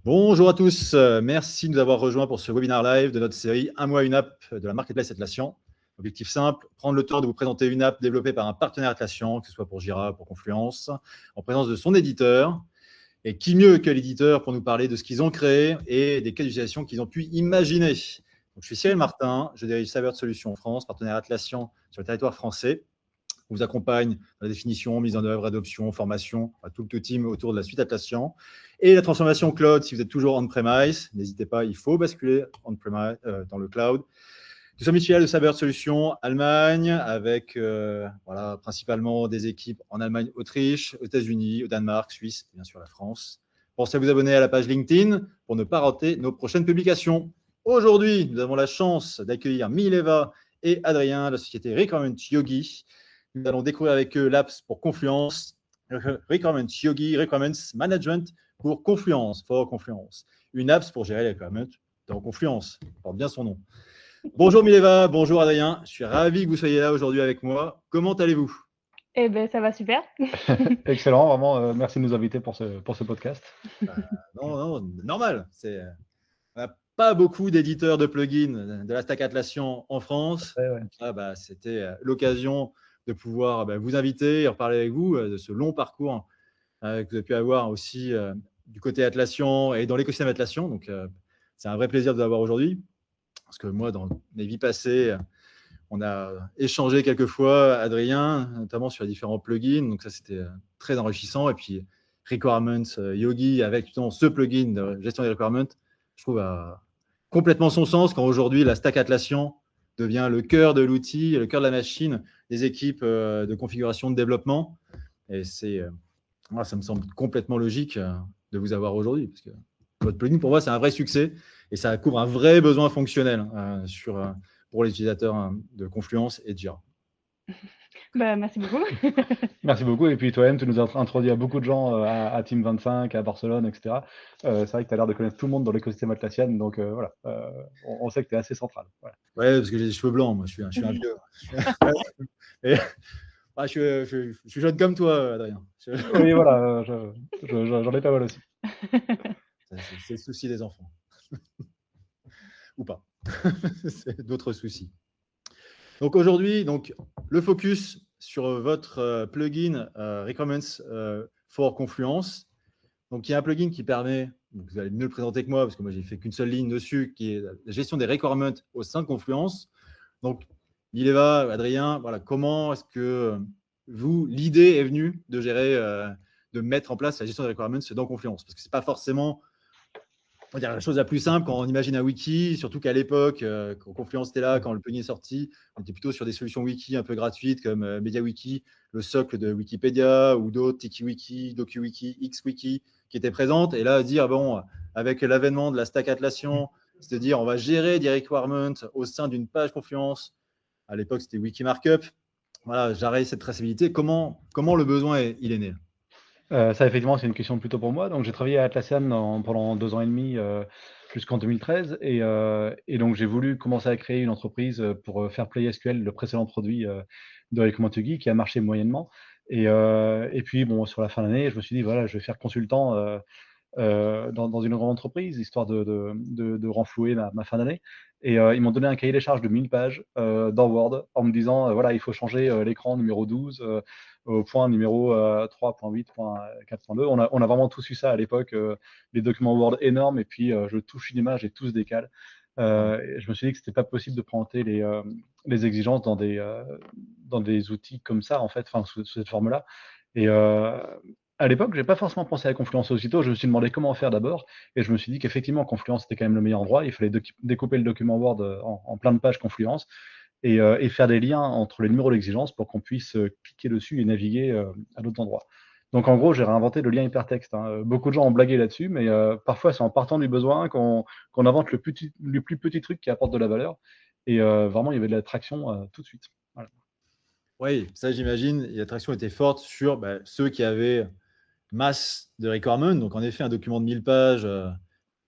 Bonjour à tous, merci de nous avoir rejoints pour ce webinaire live de notre série Un mois, une app de la marketplace Atlassian. Objectif simple, prendre le temps de vous présenter une app développée par un partenaire Atlassian, que ce soit pour Jira, pour Confluence, en présence de son éditeur. Et qui mieux que l'éditeur pour nous parler de ce qu'ils ont créé et des cas d'utilisation qu'ils ont pu imaginer. Donc, je suis Cyril Martin, je dirige Saveur de Solutions France, partenaire Atlassian sur le territoire français. On vous accompagne dans la définition, mise en œuvre, adoption, formation, tout le team autour de la suite Atlassian. Et la transformation cloud, si vous êtes toujours on-premise, n'hésitez pas, il faut basculer dans le cloud. Nous sommes mutuels de Saveur Solutions Allemagne, avec principalement des équipes en Allemagne, Autriche, aux États-Unis, au Danemark, Suisse, et bien sûr la France. Pensez à vous abonner à la page LinkedIn pour ne pas rater nos prochaines publications. Aujourd'hui, nous avons la chance d'accueillir Mileva et Adrien de la société Requirement Yogi. Nous allons découvrir avec eux l'apps pour Confluence, Requirement Yogi, Requirements Management pour Confluence, for Confluence. Une apps pour gérer les requirements dans Confluence, porte bien son nom. Bonjour Mileva, bonjour Adrien, je suis ravi que vous soyez là aujourd'hui avec moi. Comment allez-vous? Eh ben, ça va super. Excellent, vraiment, merci de nous inviter pour ce podcast. Non, normal. On n'a pas beaucoup d'éditeurs de plugins de la stack Atlassian en France. Ouais. C'était l'occasion de pouvoir vous inviter et reparler avec vous de ce long parcours que vous avez pu avoir aussi du côté Atlassian et dans l'écosystème Atlassian. Donc, c'est un vrai plaisir de vous avoir aujourd'hui. Parce que moi, dans mes vies passées, on a échangé quelques fois, Adrien, notamment sur les différents plugins. Donc, ça, c'était très enrichissant. Et puis, Requirements Yogi, avec justement ce plugin de gestion des requirements, je trouve complètement son sens quand aujourd'hui, la stack Atlassian devient le cœur de l'outil, le cœur de la machine des équipes de configuration de développement. Et ça me semble complètement logique de vous avoir aujourd'hui. Parce que votre plugin, pour moi, c'est un vrai succès et ça couvre un vrai besoin fonctionnel pour les utilisateurs de Confluence et de Jira. Bah, merci beaucoup. Merci beaucoup. Et puis toi-même, tu nous as introduit à beaucoup de gens à Team 25, à Barcelone, etc. C'est vrai que tu as l'air de connaître tout le monde dans l'écosystème Atlassian, donc voilà, on sait que tu es assez central. Voilà. Ouais, parce que j'ai des cheveux blancs, moi, je suis un vieux. Et, je suis jeune comme toi, Adrien. Oui, voilà, j'en ai pas mal aussi. C'est le souci des enfants. Ou pas. C'est d'autres soucis. Donc aujourd'hui, le focus sur votre plugin Requirements for Confluence. Donc il y a un plugin qui permet, vous allez mieux le présenter que moi, parce que moi j'ai fait qu'une seule ligne dessus, qui est la gestion des requirements au sein de Confluence. Donc, Mileva, Adrien, voilà, comment est-ce que l'idée est venue de gérer, de mettre en place la gestion des requirements dans Confluence? Parce que ce n'est pas forcément, on va dire, la chose la plus simple quand on imagine un wiki, surtout qu'à l'époque, quand Confluence était là, quand le plugin est sorti, on était plutôt sur des solutions wiki un peu gratuites comme MediaWiki, le socle de Wikipédia ou d'autres, TikiWiki, DokuWiki, XWiki qui étaient présentes. Et là, dire, bon, avec l'avènement de la stack Atlassian, c'est-à-dire on va gérer des requirements au sein d'une page Confluence. À l'époque, c'était Wikimarkup. Voilà, j'arrête cette traçabilité. Comment le besoin il est né? Ça, effectivement, c'est une question plutôt pour moi. Donc, j'ai travaillé à Atlassian pendant 2 ans et demi, jusqu'en 2013. Et donc, j'ai voulu commencer à créer une entreprise pour faire PlaySQL, le précédent produit de Recommend Yogi, qui a marché moyennement. Et puis, bon, sur la fin de l'année, je me suis dit, voilà, je vais faire consultant dans une grande entreprise, histoire de renflouer ma fin d'année. Et ils m'ont donné un cahier des charges de 1000 pages dans Word en me disant, voilà, il faut changer l'écran numéro 12 au point numéro 3.8.4.2. On a vraiment tous eu ça à l'époque, les documents Word énormes, et puis je touche une image et tout se décale. Et je me suis dit que c'était pas possible de présenter les exigences dans des outils comme ça, en fait, enfin, sous cette forme-là. Et à l'époque, j'ai pas forcément pensé à Confluence aussitôt. Je me suis demandé comment faire d'abord, et je me suis dit qu'effectivement, Confluence était quand même le meilleur endroit. Il fallait découper le document Word en plein de pages Confluence et faire des liens entre les numéros d'exigence pour qu'on puisse cliquer dessus et naviguer à d'autres endroits. Donc en gros, j'ai réinventé le lien hypertexte, hein. Beaucoup de gens ont blagué là-dessus, mais parfois c'est en partant du besoin qu'on invente le plus petit truc qui apporte de la valeur. Et vraiment, il y avait de l'attraction tout de suite. Voilà. Oui, ça j'imagine, l'attraction était forte sur ceux qui avaient masse de requirements. Donc en effet, un document de 1000 pages, on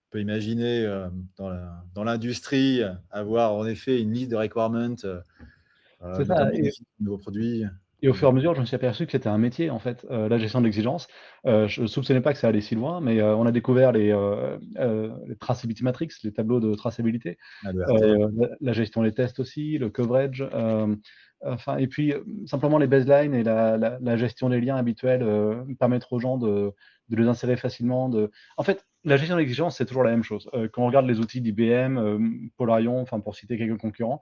peut imaginer dans l'industrie avoir en effet une liste de requirements, C'est ça. notamment des nouveaux produits. Et au fur et à mesure, je me suis aperçu que c'était un métier, en fait, la gestion de l'exigence. Je ne soupçonnais pas que ça allait si loin, mais on a découvert les traceability matrix, les tableaux de traçabilité, l'ERT. la gestion des tests aussi, le coverage, enfin, et puis simplement les baselines et la gestion des liens habituels permettre aux gens de les insérer facilement. En fait, la gestion de l'exigence, c'est toujours la même chose. Quand on regarde les outils d'IBM, Polarion, enfin pour citer quelques concurrents,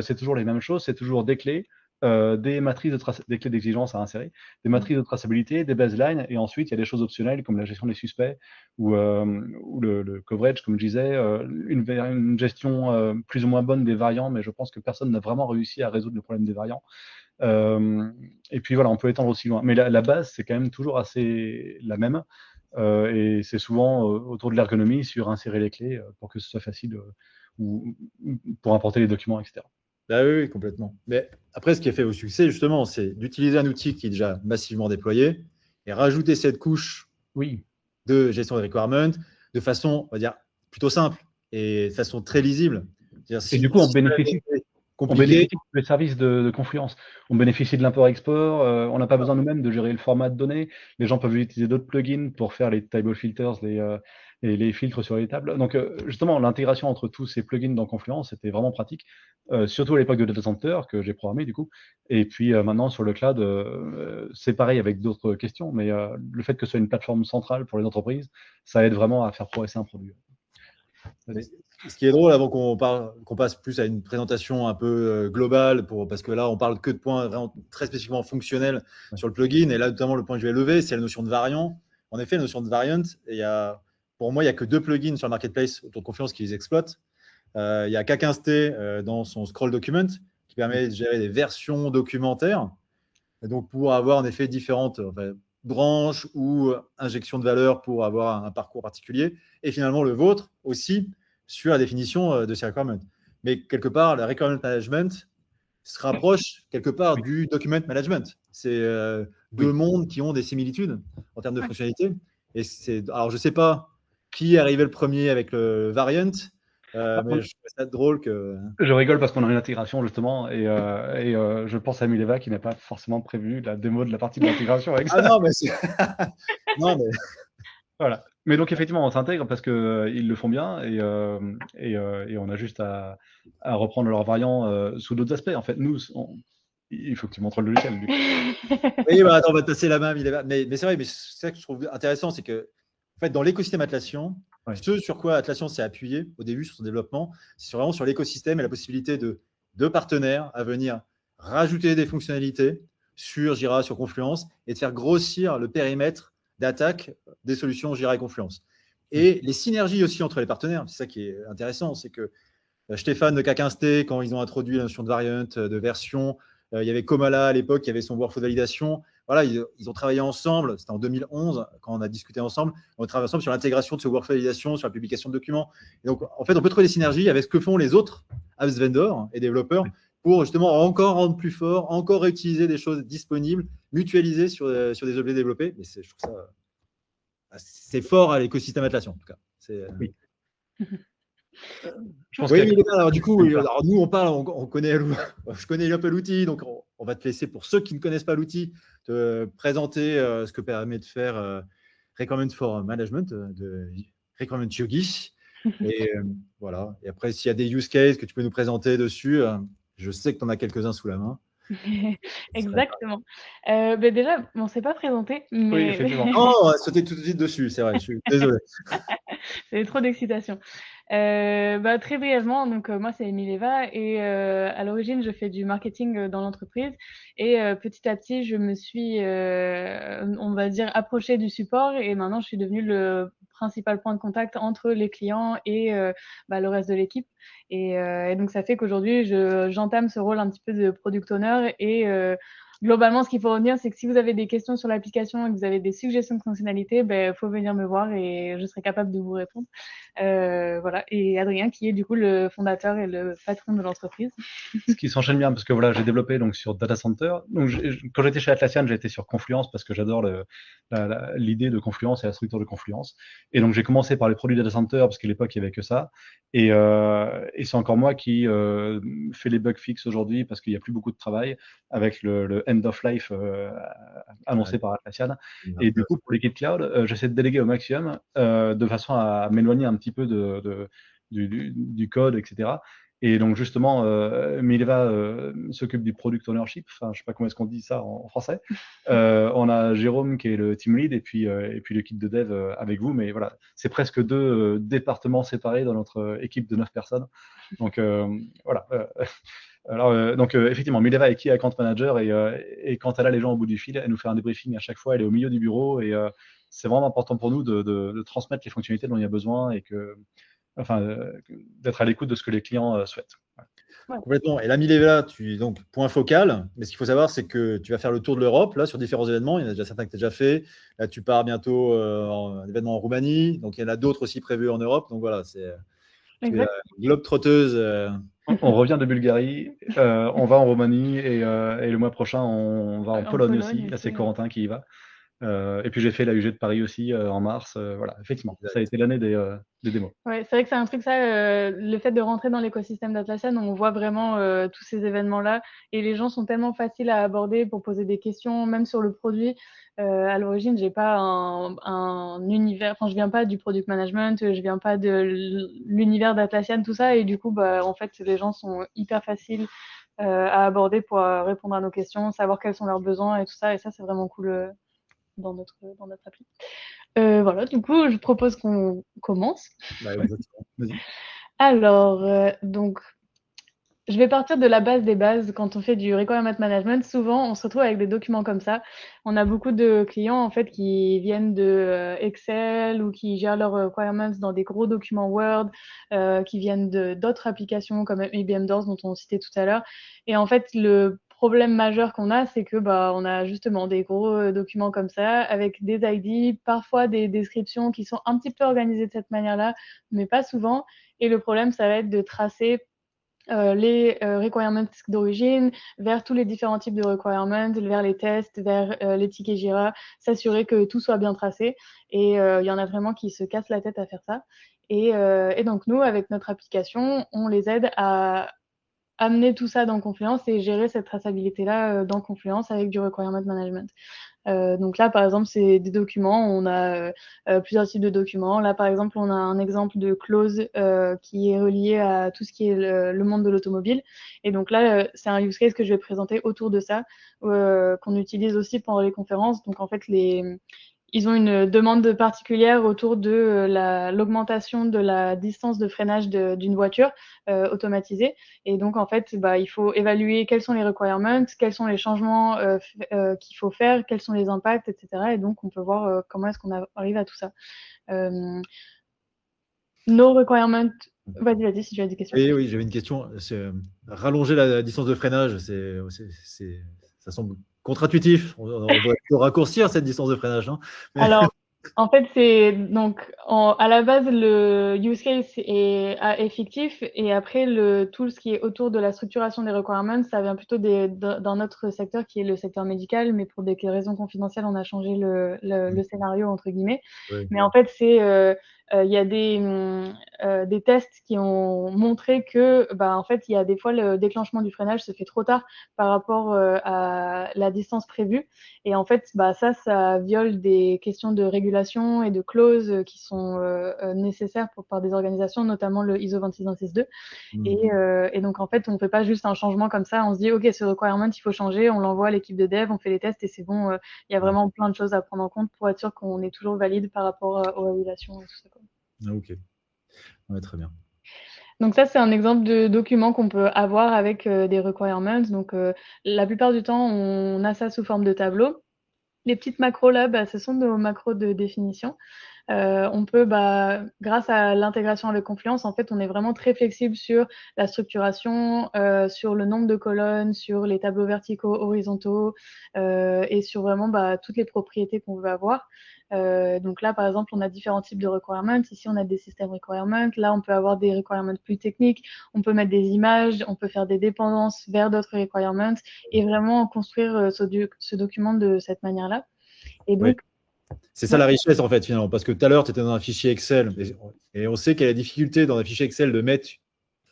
c'est toujours les mêmes choses, c'est toujours des clés, des clés d'exigence à insérer, des matrices de traçabilité, des baselines, et ensuite il y a des choses optionnelles comme la gestion des suspects ou le coverage, comme je disais, une gestion plus ou moins bonne des variants, mais je pense que personne n'a vraiment réussi à résoudre le problème des variants. Et puis voilà, on peut étendre aussi loin. Mais la base, c'est quand même toujours assez la même. Et c'est souvent autour de l'ergonomie sur insérer les clés pour que ce soit facile ou pour importer les documents, etc. Bah oui, oui, complètement. Mais après, ce qui est fait au succès, justement, c'est d'utiliser un outil qui est déjà massivement déployé et rajouter cette couche Oui. de gestion des requirements de façon, on va dire, plutôt simple et de façon très lisible. Et du coup, on ça bénéficie avait été compliqué, des services de Confluence. On bénéficie de l'import-export. On n'a pas besoin nous-mêmes de gérer le format de données. Les gens peuvent utiliser d'autres plugins pour faire les table filters, les filtres sur les tables. Donc, justement, l'intégration entre tous ces plugins dans Confluence, c'était vraiment pratique, surtout à l'époque de Data Center, que j'ai programmé du coup. Et puis maintenant, sur le cloud, c'est pareil avec d'autres questions, mais le fait que ce soit une plateforme centrale pour les entreprises, ça aide vraiment à faire progresser un produit. mais ce qui est drôle, avant qu'on passe plus à une présentation un peu globale, parce que là, on parle que de points vraiment très spécifiquement fonctionnels sur le plugin, et là, notamment, le point que je vais lever, c'est la notion de variant. En effet, la notion de variant, pour moi, il n'y a que 2 plugins sur le marketplace autour de Confluence qui les exploitent. Il y a K15T dans son scroll document, qui permet de gérer des versions documentaires, et donc pour avoir en effet différentes branches ou injections de valeur pour avoir un parcours particulier, et finalement le vôtre aussi sur la définition de ces requirements. Mais quelque part, le requirement management se rapproche quelque part du document management. C'est deux mondes qui ont des similitudes en termes de fonctionnalité. Alors, je ne sais pas qui est arrivé le premier avec le variant, mais je trouve ça drôle que… Je rigole parce qu'on a une intégration justement et je pense à Mileva qui n'a pas forcément prévu la démo de la partie de l'intégration avec ça. Ah non, mais non, mais… Voilà. Mais donc effectivement, on s'intègre parce que ils le font bien et on a juste à reprendre leurs variants sous d'autres aspects. En fait, nous, il faut que tu montres le logiciel. Du coup. Oui, bah, attends, on va tasser la main. Mais c'est vrai, mais c'est ça que je trouve intéressant, c'est que en fait, dans l'écosystème Atlassian, ce sur quoi Atlassian s'est appuyé au début sur son développement, c'est vraiment sur l'écosystème et la possibilité de partenaires à venir rajouter des fonctionnalités sur Jira, sur Confluence, et de faire grossir le périmètre d'attaque des solutions Jira et Confluence. Et les synergies aussi entre les partenaires, c'est ça qui est intéressant, c'est que Stéphane de K15T, quand ils ont introduit la notion de variant, de version, il y avait Komala à l'époque qui avait son workflow de validation. Voilà, ils ont travaillé ensemble, c'était en 2011 quand on a discuté ensemble, on a travaillé ensemble sur l'intégration de ce workflow de validation, sur la publication de documents. Et donc, en fait, on peut trouver des synergies avec ce que font les autres apps vendors et développeurs pour justement encore rendre plus fort, encore réutiliser des choses disponibles, mutualiser sur des objets développés. Et je trouve ça, c'est fort à l'écosystème Atlassian, en tout cas. Oui. Oui, alors du coup, alors nous on parle, on connaît, je connais un peu l'outil, donc on va te laisser, pour ceux qui ne connaissent pas l'outil, te présenter ce que permet de faire Requirement for Management de Requirement Yogi. Et voilà. Et après, s'il y a des use cases que tu peux nous présenter dessus, je sais que tu en as quelques-uns sous la main. Exactement. Déjà, on ne s'est pas présenté, mais… Oui, effectivement. Oh, on va sauter tout de suite dessus, c'est vrai, je suis désolé. C'est trop d'excitation. Très brièvement, donc moi c'est Mileva et à l'origine je fais du marketing dans l'entreprise et petit à petit je me suis, on va dire, approchée du support et maintenant je suis devenue le principal point de contact entre les clients et le reste de l'équipe. Et donc ça fait qu'aujourd'hui j'entame ce rôle un petit peu de product owner et globalement, ce qu'il faut retenir, c'est que si vous avez des questions sur l'application et que vous avez des suggestions de fonctionnalités, faut venir me voir et je serai capable de vous répondre. Voilà. Et Adrien, qui est du coup le fondateur et le patron de l'entreprise. Ce qui s'enchaîne bien parce que voilà, j'ai développé donc sur Data Center. Donc quand j'étais chez Atlassian, j'ai été sur Confluence parce que j'adore l'idée de Confluence et la structure de Confluence. Et donc j'ai commencé par les produits Data Center parce qu'à l'époque il y avait que ça. Et c'est encore moi qui fais les bug fixes aujourd'hui parce qu'il n'y a plus beaucoup de travail avec le end of life annoncé par Atlassian. Et du coup, pour l'équipe cloud, j'essaie de déléguer au maximum de façon à m'éloigner un petit peu du code, etc. Et donc justement, Mileva s'occupe du product ownership. Enfin, je sais pas comment est-ce qu'on dit ça en français. On a Jérôme qui est le team lead et puis l'équipe de dev avec vous. Mais voilà, c'est presque deux départements séparés dans notre équipe de 9 personnes. Donc voilà. Donc effectivement, Mileva est key account manager et quand elle a les gens au bout du fil, elle nous fait un débriefing à chaque fois. Elle est au milieu du bureau et c'est vraiment important pour nous de transmettre les fonctionnalités dont il y a besoin et d'être à l'écoute de ce que les clients souhaitent. Ouais. Complètement. Et là, Mileva, donc point focal. Mais ce qu'il faut savoir, c'est que tu vas faire le tour de l'Europe là sur différents événements. Il y en a déjà certains que tu as déjà fait. Là, tu pars bientôt en événement en Roumanie. Donc, il y en a d'autres aussi prévus en Europe. Donc voilà, c'est globe-trotteuse. On revient de Bulgarie, on va en Roumanie et le mois prochain, on va en Pologne aussi. Là, c'est Corentin qui y va. Et puis j'ai fait la UG de Paris aussi en mars. Voilà, effectivement, ça a été l'année des démos. Ouais, c'est vrai que c'est un truc, ça, le fait de rentrer dans l'écosystème d'Atlassian, on voit vraiment tous ces événements-là et les gens sont tellement faciles à aborder pour poser des questions, même sur le produit. À l'origine, j'ai pas un univers, enfin, je viens pas du product management, je viens pas de l'univers d'Atlassian, tout ça, et du coup, en fait, les gens sont hyper faciles à aborder pour répondre à nos questions, savoir quels sont leurs besoins et tout ça, et ça, c'est vraiment cool dans notre appli. Voilà, du coup, je propose qu'on commence. Bah, exactement. Vas-y. Alors, donc, je vais partir de la base des bases. Quand on fait du requirement management, souvent, on se retrouve avec des documents comme ça. On a beaucoup de clients, en fait, qui viennent de Excel ou qui gèrent leurs requirements dans des gros documents Word, qui viennent d'autres applications comme IBM Doors, dont on citait tout à l'heure. Et en fait, le problème majeur qu'on a, c'est que on a justement des gros documents comme ça, avec des ID, parfois des descriptions qui sont un petit peu organisées de cette manière-là, mais pas souvent. Et le problème, ça va être de tracer les requirements d'origine, vers tous les différents types de requirements, vers les tests, vers les tickets Jira, s'assurer que tout soit bien tracé. Et il y en a vraiment qui se cassent la tête à faire ça. Et donc nous, avec notre application, on les aide à amener tout ça dans Confluence et gérer cette traçabilité-là dans Confluence avec du requirement management. Donc là, par exemple, c'est des documents. On a plusieurs types de documents. Là, par exemple, on a un exemple de clause qui est relié à tout ce qui est le monde de l'automobile. Et donc là, c'est un use case que je vais présenter autour de ça, qu'on utilise aussi pendant les conférences. Donc en fait, ils ont une demande particulière autour de l'augmentation de la distance de freinage d'une voiture automatisée. Et donc, en fait, il faut évaluer quels sont les requirements, quels sont les changements qu'il faut faire, quels sont les impacts, etc. Et donc, on peut voir comment est-ce qu'on arrive à tout ça. Nos requirements... Vas-y, si tu as des questions. Oui, j'avais une question. Rallonger la distance de freinage, ça semble contre-intuitif. On doit raccourcir cette distance de freinage. Hein. Alors, en fait, c'est donc à la base le use case est fictif et après tout ce qui est autour de la structuration des requirements, ça vient plutôt d'un autre secteur qui est le secteur médical, mais pour des raisons confidentielles, on a changé le scénario entre guillemets. Oui. Mais en fait, il y a des tests qui ont montré que en fait, il y a des fois le déclenchement du freinage se fait trop tard par rapport à la distance prévue et en fait, ça viole des questions de régulation et de clauses qui sont nécessaires par des organisations, notamment le ISO 26262. Et donc, en fait, on ne fait pas juste un changement comme ça. On se dit, OK, ce requirement, il faut changer. On l'envoie à l'équipe de dev, on fait les tests et c'est bon. Il y a vraiment plein de choses à prendre en compte pour être sûr qu'on est toujours valide par rapport aux régulations et tout ça. Ah, OK. Ouais, très bien. Donc ça, c'est un exemple de document qu'on peut avoir avec des requirements. Donc, la plupart du temps, on a ça sous forme de tableau. Les petites macros là, ce sont nos macros de définition. On peut, grâce à l'intégration avec Confluence, en fait, on est vraiment très flexible sur la structuration, sur le nombre de colonnes, sur les tableaux verticaux, horizontaux, et sur vraiment toutes les propriétés qu'on veut avoir. Donc là, par exemple, on a différents types de requirements. Ici, on a des systèmes requirements. Là, on peut avoir des requirements plus techniques. On peut mettre des images. On peut faire des dépendances vers d'autres requirements et vraiment construire ce document de cette manière-là. Et donc, c'est ça la richesse, en fait, finalement. Parce que tout à l'heure, tu étais dans un fichier Excel et on sait qu'il y a la difficulté dans un fichier Excel de mettre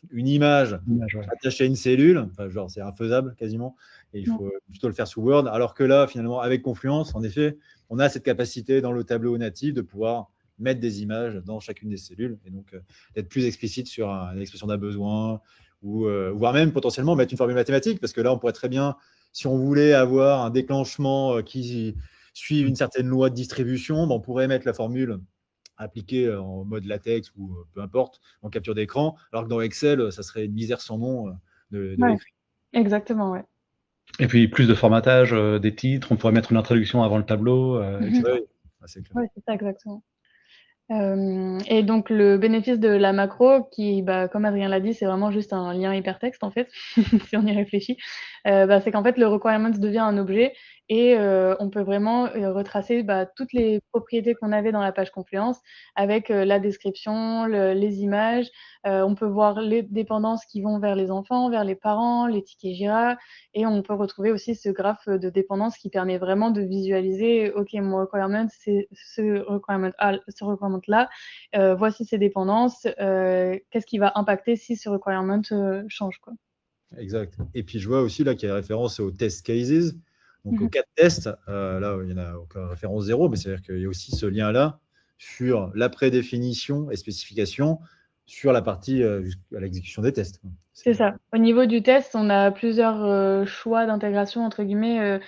une image Ouais. attachée à une cellule. Enfin, genre, c'est infaisable quasiment. Et il faut plutôt le faire sous Word. Alors que là, finalement, avec Confluence, en effet, on a cette capacité dans le tableau natif de pouvoir mettre des images dans chacune des cellules et donc d'être plus explicite sur une expression d'un besoin ou voire même potentiellement mettre une formule mathématique parce que là, on pourrait très bien, si on voulait avoir un déclenchement qui suit une certaine loi de distribution, on pourrait mettre la formule appliquée en mode latex ou peu importe, en capture d'écran, alors que dans Excel, ça serait une misère sans nom de l'écrit. Exactement, ouais. Et puis plus de formatage des titres, on pourrait mettre une introduction avant le tableau, etc. Oui, c'est clair. Ouais, c'est ça, exactement. Et donc le bénéfice de la macro, qui, comme Adrien l'a dit, c'est vraiment juste un lien hypertexte en fait, si on y réfléchit, c'est qu'en fait le requirement devient un objet et on peut vraiment retracer toutes les propriétés qu'on avait dans la page Confluence avec la description, les images. On peut voir les dépendances qui vont vers les enfants, vers les parents, les tickets Jira, et on peut retrouver aussi ce graphe de dépendance qui permet vraiment de visualiser, ok, mon requirement, c'est ce requirement-là, voici ses dépendances, qu'est-ce qui va impacter si ce requirement change, quoi. Exact. Et puis je vois aussi là qu'il y a référence aux test cases, donc aux 4 tests. Là, il y en a encore référence 0, mais c'est-à-dire qu'il y a aussi ce lien-là sur la prédéfinition et spécification sur la partie à l'exécution des tests. C'est ça. Au niveau du test, on a plusieurs choix d'intégration, entre guillemets.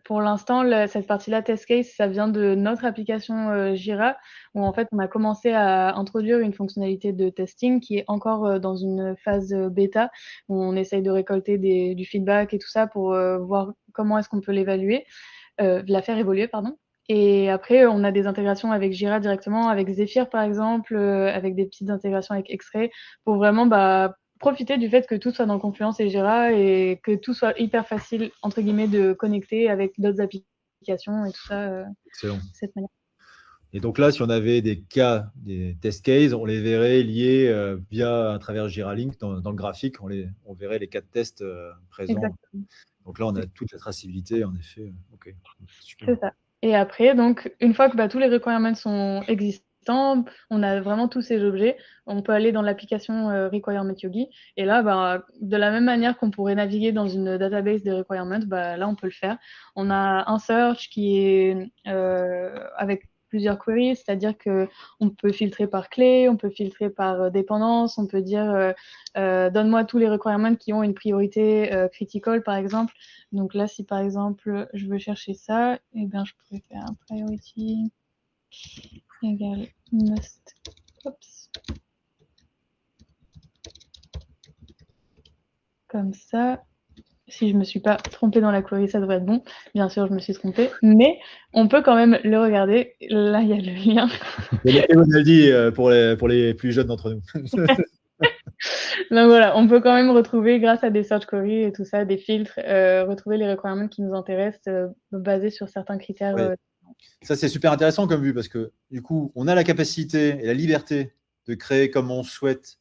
Pour l'instant, cette partie-là, test case, ça vient de notre application Jira, où en fait, on a commencé à introduire une fonctionnalité de testing qui est encore dans une phase bêta, où on essaye de récolter du feedback et tout ça pour voir comment est-ce qu'on peut l'évaluer, la faire évoluer, pardon. Et après, on a des intégrations avec Jira directement, avec Zephyr par exemple, avec des petites intégrations avec X-Ray, pour vraiment profiter du fait que tout soit dans Confluence et Jira et que tout soit hyper facile, entre guillemets, de connecter avec d'autres applications et tout ça. Excellent. De cette manière. Et donc là, si on avait des cas, des test cases, on les verrait liés via à travers Jira Link dans le graphique, on verrait les 4 tests présents. Exactement. Donc là, on a toute la traçabilité, en effet. Ok. C'est ça. Et après, donc, une fois que tous les requirements sont existants, on a vraiment tous ces objets, on peut aller dans l'application Requirement Yogi. Et là, de la même manière qu'on pourrait naviguer dans une database des requirements, là, on peut le faire. On a un search qui est avec plusieurs queries, c'est-à-dire que on peut filtrer par clé, on peut filtrer par dépendance, on peut dire donne-moi tous les requirements qui ont une priorité critical, par exemple. Donc là, si par exemple, je veux chercher ça, eh bien, je pourrais faire un priority égale must. Oups. Comme ça. Si je ne me suis pas trompée dans la query, ça devrait être bon. Bien sûr, je me suis trompée, mais on peut quand même le regarder. Là, il y a le lien. Et on a dit pour les plus jeunes d'entre nous. Donc voilà, on peut quand même retrouver, grâce à des search queries et tout ça, des filtres, retrouver les requirements qui nous intéressent basés sur certains critères. Ouais. Ça, c'est super intéressant comme vue parce que du coup, on a la capacité et la liberté de créer comme on souhaite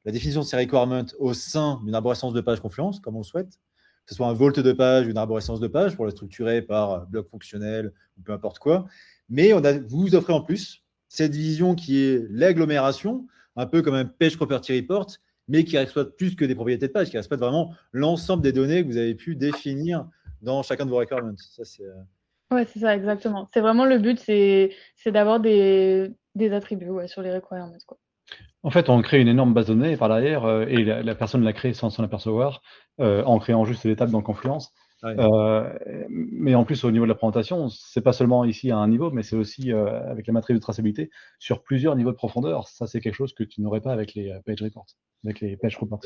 la définition de ces requirements au sein d'une arborescence de page Confluence, comme on le souhaite, que ce soit un vault de page ou une arborescence de page pour la structurer par bloc fonctionnel ou peu importe quoi. Mais vous offrez en plus cette vision qui est l'agglomération, un peu comme un page property report, mais qui exploite plus que des propriétés de page, qui exploite vraiment l'ensemble des données que vous avez pu définir dans chacun de vos requirements. Ça, c'est Ouais, c'est ça, exactement. C'est vraiment le but, c'est d'avoir des attributs sur les requirements, quoi. En fait, on crée une énorme base de données par derrière et la personne l'a créée sans s'en apercevoir en créant juste les tables dans Confluence. Ouais. Mais en plus, au niveau de la présentation, c'est pas seulement ici à un niveau, mais c'est aussi avec la matrice de traçabilité sur plusieurs niveaux de profondeur. Ça, c'est quelque chose que tu n'aurais pas avec les page reports, avec les page reports.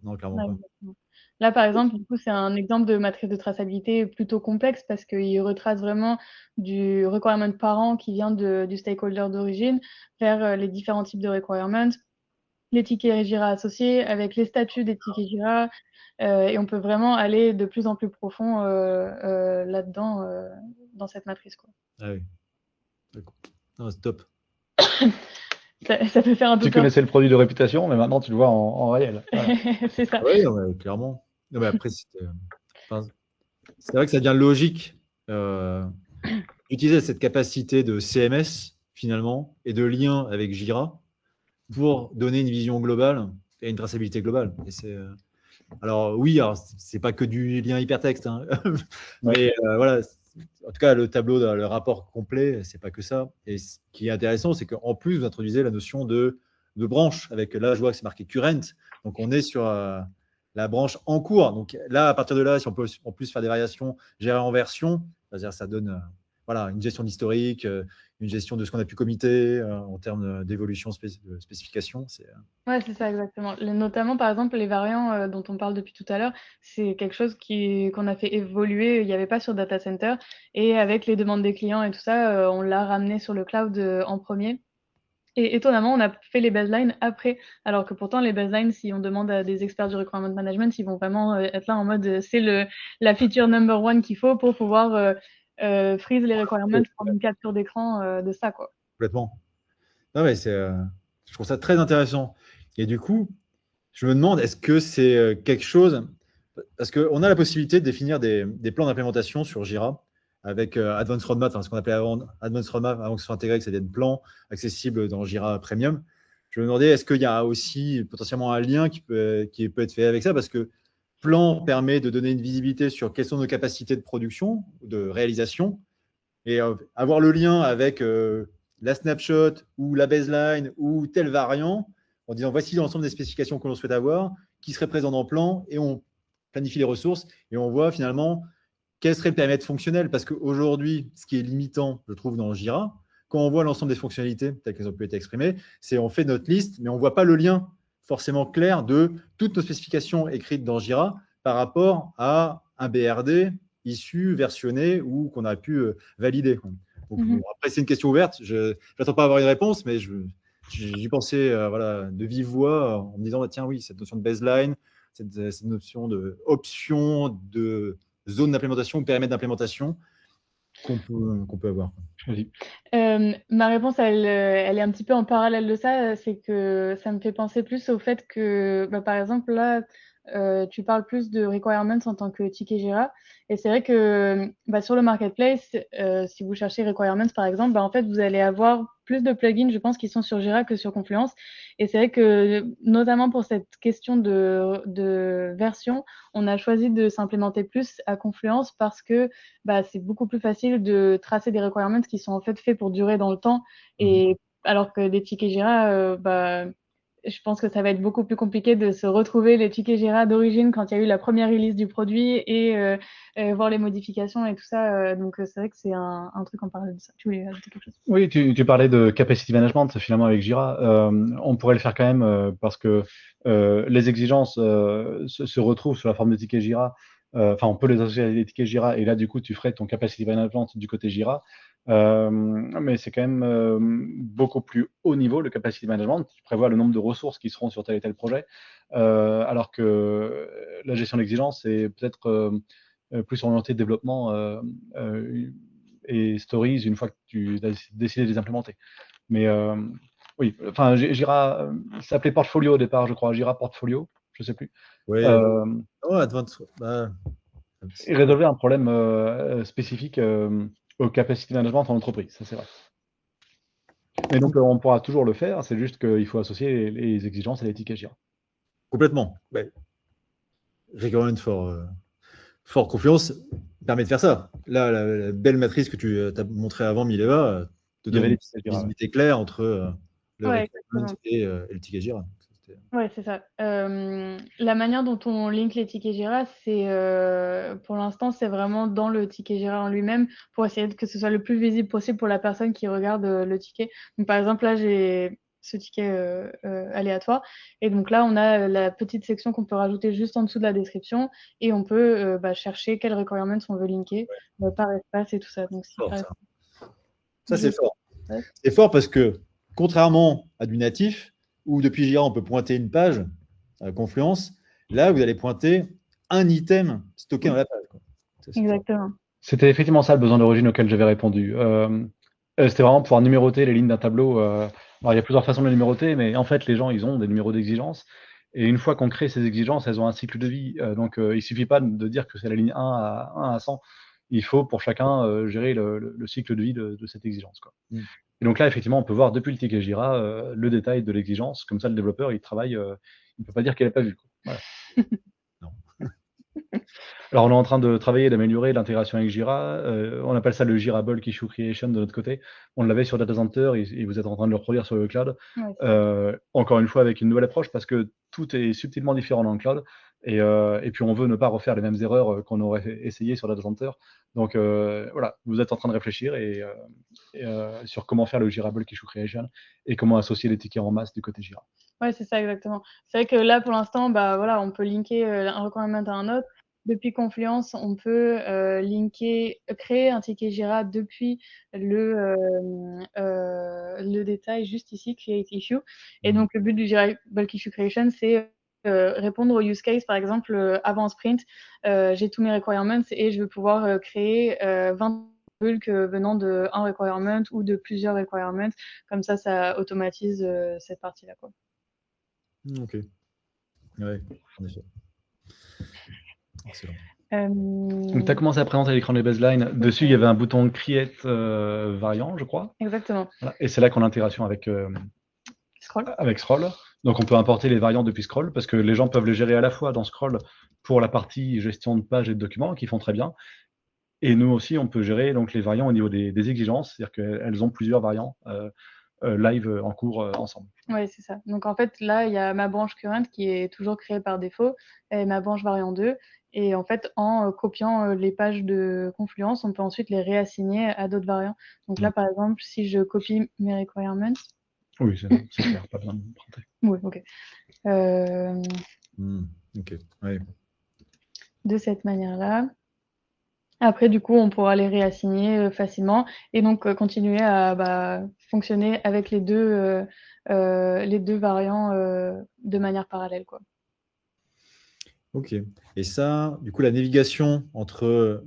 Non, clairement Ouais, pas. exactement. Là, par exemple, du coup, c'est un exemple de matrice de traçabilité plutôt complexe parce qu'il retrace vraiment du requirement parent qui vient du stakeholder d'origine vers les différents types de requirements, les tickets Jira associés avec les statuts des tickets Jira, et on peut vraiment aller de plus en plus profond là-dedans, dans cette matrice, quoi. Ah oui. C'est top. Ça peut faire un peu Tu peur. connaissais le produit de réputation, mais maintenant tu le vois en réel. Voilà. C'est ça. Oui, clairement. Non, mais après, c'est vrai que ça devient logique d'utiliser cette capacité de CMS, finalement, et de lien avec Jira pour donner une vision globale y a une traçabilité globale. Et alors oui, alors, c'est pas que du lien hypertexte, hein. Mais voilà, en tout cas, le tableau, le rapport complet, c'est pas que ça. Et ce qui est intéressant, c'est qu'en plus, vous introduisez la notion de branche. Là, je vois que c'est marqué current. Donc, on est sur la branche en cours. Donc là, à partir de là, si on peut en plus faire des variations, gérer en version, c'est-à-dire ça donne voilà, une gestion d'historique, une gestion de ce qu'on a pu committer en termes d'évolution de spécification. Ouais, c'est ça, exactement. Notamment, par exemple, les variants dont on parle depuis tout à l'heure, c'est quelque chose qu'on a fait évoluer. Il n'y avait pas sur Data Center. Et avec les demandes des clients et tout ça, on l'a ramené sur le cloud en premier. Et étonnamment, on a fait les baselines après, alors que pourtant, les baselines, si on demande à des experts du requirement management, ils vont vraiment être là en mode c'est la feature number one qu'il faut pour pouvoir freeze les requirements, prendre une capture d'écran de ça, quoi. Complètement. Non, mais je trouve ça très intéressant. Et du coup, je me demande, est-ce que c'est quelque chose, parce qu'on a la possibilité de définir des plans d'implémentation sur Jira avec Advanced Roadmap, enfin, ce qu'on appelait avant Advanced Roadmap, avant que ce soit intégré, que ça devienne plan accessible dans Jira Premium. Je me demandais, est-ce qu'il y a aussi potentiellement un lien qui peut être fait avec ça, parce que plan permet de donner une visibilité sur quelles sont nos capacités de production, de réalisation, et avoir le lien avec la snapshot ou la baseline ou tel variant en disant voici l'ensemble des spécifications que l'on souhaite avoir, qui serait présent dans le plan, et on planifie les ressources et on voit finalement quel serait le périmètre fonctionnel. Parce qu'aujourd'hui, ce qui est limitant, je trouve, dans Jira, quand on voit l'ensemble des fonctionnalités telles qu'elles ont pu être exprimées, c'est on fait notre liste, mais on ne voit pas le lien forcément clair de toutes nos spécifications écrites dans Jira par rapport à un BRD issu, versionné ou qu'on a pu valider. Donc, bon, après, c'est une question ouverte. Je n'attends pas à avoir une réponse, mais j'y pensais voilà, de vive voix en me disant tiens, oui, cette notion de baseline, cette notion d'option, de zone d'implémentation, périmètre d'implémentation qu'on peut avoir. Ma réponse, elle est un petit peu en parallèle de ça. C'est que ça me fait penser plus au fait que, par exemple, là, tu parles plus de requirements en tant que ticket Jira. Et c'est vrai que sur le marketplace, si vous cherchez requirements, par exemple, en fait, vous allez avoir plus de plugins, je pense, qui sont sur Jira que sur Confluence. Et c'est vrai que, notamment pour cette question de version, on a choisi de s'implémenter plus à Confluence parce que c'est beaucoup plus facile de tracer des requirements qui sont en fait faits pour durer dans le temps. Et alors que des tickets Jira, je pense que ça va être beaucoup plus compliqué de se retrouver les tickets Jira d'origine quand il y a eu la première release du produit et voir les modifications et tout ça. Donc c'est vrai que c'est un truc en parallèle de ça. Tu voulais ajouter quelque chose? Oui, tu parlais de capacity management finalement avec Jira. On pourrait le faire quand même parce que les exigences se retrouvent sous la forme de tickets Jira. Enfin, on peut les associer à des tickets Jira et là, du coup, tu ferais ton capacity management du côté Jira. Mais c'est quand même beaucoup plus haut niveau, le capacity management. Tu prévois le nombre de ressources qui seront sur tel et tel projet, alors que la gestion d'exigence, c'est peut-être plus orienté développement et stories une fois que tu as décidé de les implémenter. Mais oui, enfin, Jira, ça s'appelait Portfolio au départ, je crois. Jira Portfolio, je ne sais plus. Oui, Advanced. Et résolver un problème spécifique au capacity management en entreprise, ça c'est vrai. Mais donc on pourra toujours le faire, c'est juste qu'il faut associer les exigences à les tickets Jira. Complètement. Requirement for Confluence permet de faire ça. Là, la belle matrice que tu as montrée avant, Mileva, te donne une visibilité claire entre le requirement et le ticket Jira. Ouais, c'est ça. La manière dont on link les tickets Jira, c'est pour l'instant, c'est vraiment dans le ticket Jira en lui-même pour essayer que ce soit le plus visible possible pour la personne qui regarde le ticket. Donc, par exemple, là, j'ai ce ticket aléatoire. Et donc là, on a la petite section qu'on peut rajouter juste en dessous de la description et on peut chercher quels requirements on veut linker par espace et tout ça. Donc, ça, c'est fort. C'est fort parce que, contrairement à du natif, où depuis Jira, on peut pointer une page à Confluence, là, vous allez pointer un item stocké dans la page. Exactement. C'était effectivement ça le besoin d'origine auquel j'avais répondu. C'était vraiment pouvoir numéroter les lignes d'un tableau. Alors, il y a plusieurs façons de les numéroter, mais en fait, les gens, ils ont des numéros d'exigence. Et une fois qu'on crée ces exigences, elles ont un cycle de vie. Donc, il suffit pas de dire que c'est la ligne 1 à 100. Il faut pour chacun gérer le cycle de vie de cette exigence, quoi. Et donc là, effectivement, on peut voir depuis le ticket Jira le détail de l'exigence. Comme ça, le développeur, il travaille On ne peut pas dire qu'elle n'a pas vu, quoi. Voilà. Non. Alors, on est en train de travailler et d'améliorer l'intégration avec Jira. On appelle ça le Jira Bulk Issue Creation de notre côté. On l'avait sur Data Center et vous êtes en train de le reproduire sur le cloud. Ouais. Encore une fois, avec une nouvelle approche parce que tout est subtilement différent dans le cloud. Et puis, on veut ne pas refaire les mêmes erreurs qu'on aurait essayé sur Data Center. Donc, voilà, vous êtes en train de réfléchir sur comment faire le Jira Bulk Issue Creation et comment associer les tickets en masse du côté Jira. Ouais, c'est ça, exactement. C'est vrai que là, pour l'instant, bah, voilà, on peut linker un requirement à un autre. Depuis Confluence, on peut créer un ticket Jira depuis le détail juste ici, Create Issue. Et donc, le but du Jira Bulk Issue Creation, c'est répondre au use case, par exemple, avant un sprint, j'ai tous mes requirements et je veux pouvoir créer 20 bulk venant de un requirement ou de plusieurs requirements. Comme ça automatise cette partie-là, quoi. Ok. Ouais, en effet. Excellent. Donc, tu as commencé à présenter l'écran des baselines. Dessus, il y avait un bouton Create variant, je crois. Exactement. Voilà. Et c'est là qu'on a l'intégration avec Scroll. Donc, on peut importer les variants depuis Scroll parce que les gens peuvent les gérer à la fois dans Scroll pour la partie gestion de pages et de documents qui font très bien. Et nous aussi, on peut gérer donc, les variants au niveau des exigences, c'est-à-dire qu'elles ont plusieurs variants live en cours ensemble. Oui, c'est ça. Donc, en fait, là, il y a ma branche current qui est toujours créée par défaut et ma branche variant 2. Et en fait, en copiant les pages de Confluence, on peut ensuite les réassigner à d'autres variants. Donc là, par exemple, si je copie mes requirements. Oui, c'est clair, pas besoin de prenter. Oui, ok. Ok, ouais. De cette manière-là. Après, du coup, on pourra les réassigner facilement et donc continuer à fonctionner avec les deux variants de manière parallèle, quoi. Ok. Et ça, du coup, la navigation entre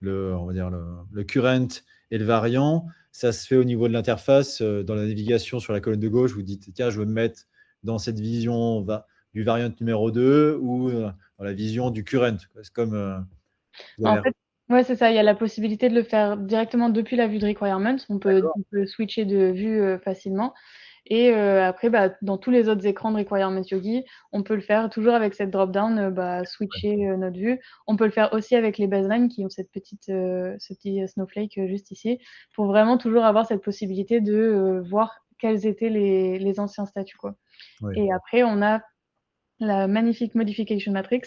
on va dire le current et le variant, ça se fait au niveau de l'interface. Dans la navigation sur la colonne de gauche, vous dites, tiens, je veux me mettre dans cette vision du variant numéro 2 ou dans la vision du current. C'est comme... En fait, ouais, c'est ça. Il y a la possibilité de le faire directement depuis la vue de requirements. On peut switcher de vue facilement. Et après, dans tous les autres écrans de Requirements Yogi, on peut le faire toujours avec cette drop-down, switcher notre vue. On peut le faire aussi avec les baselines qui ont ce petit snowflake juste ici, pour vraiment toujours avoir cette possibilité de voir quels étaient les anciens statuts, quoi. Ouais. Et après, on a la magnifique Modification Matrix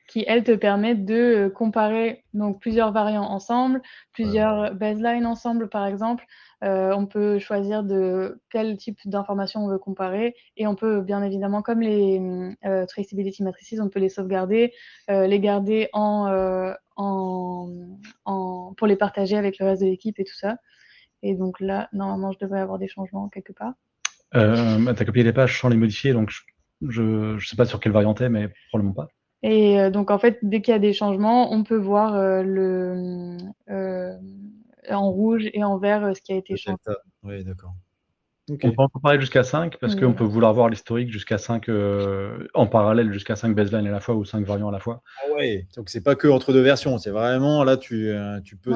qui, elle, te permet de comparer donc plusieurs variants ensemble, plusieurs baselines ensemble, par exemple. On peut choisir de quel type d'informations on veut comparer et on peut bien évidemment, comme les Traceability Matrices, on peut les sauvegarder, les garder pour les partager avec le reste de l'équipe et tout ça. Et donc là, normalement, je devrais avoir des changements quelque part. Tu as copié les pages sans les modifier, donc je ne sais pas sur quelle variante est, mais probablement pas. Et donc, en fait, dès qu'il y a des changements, on peut voir en rouge et en vert ce qui a été changé. Oui, d'accord. Okay. On peut en comparer jusqu'à 5 parce qu'on peut vouloir voir l'historique jusqu'à 5 en parallèle, jusqu'à 5 baselines à la fois ou 5 variants à la fois. Ah ouais, donc c'est pas que entre deux versions, c'est vraiment là tu peux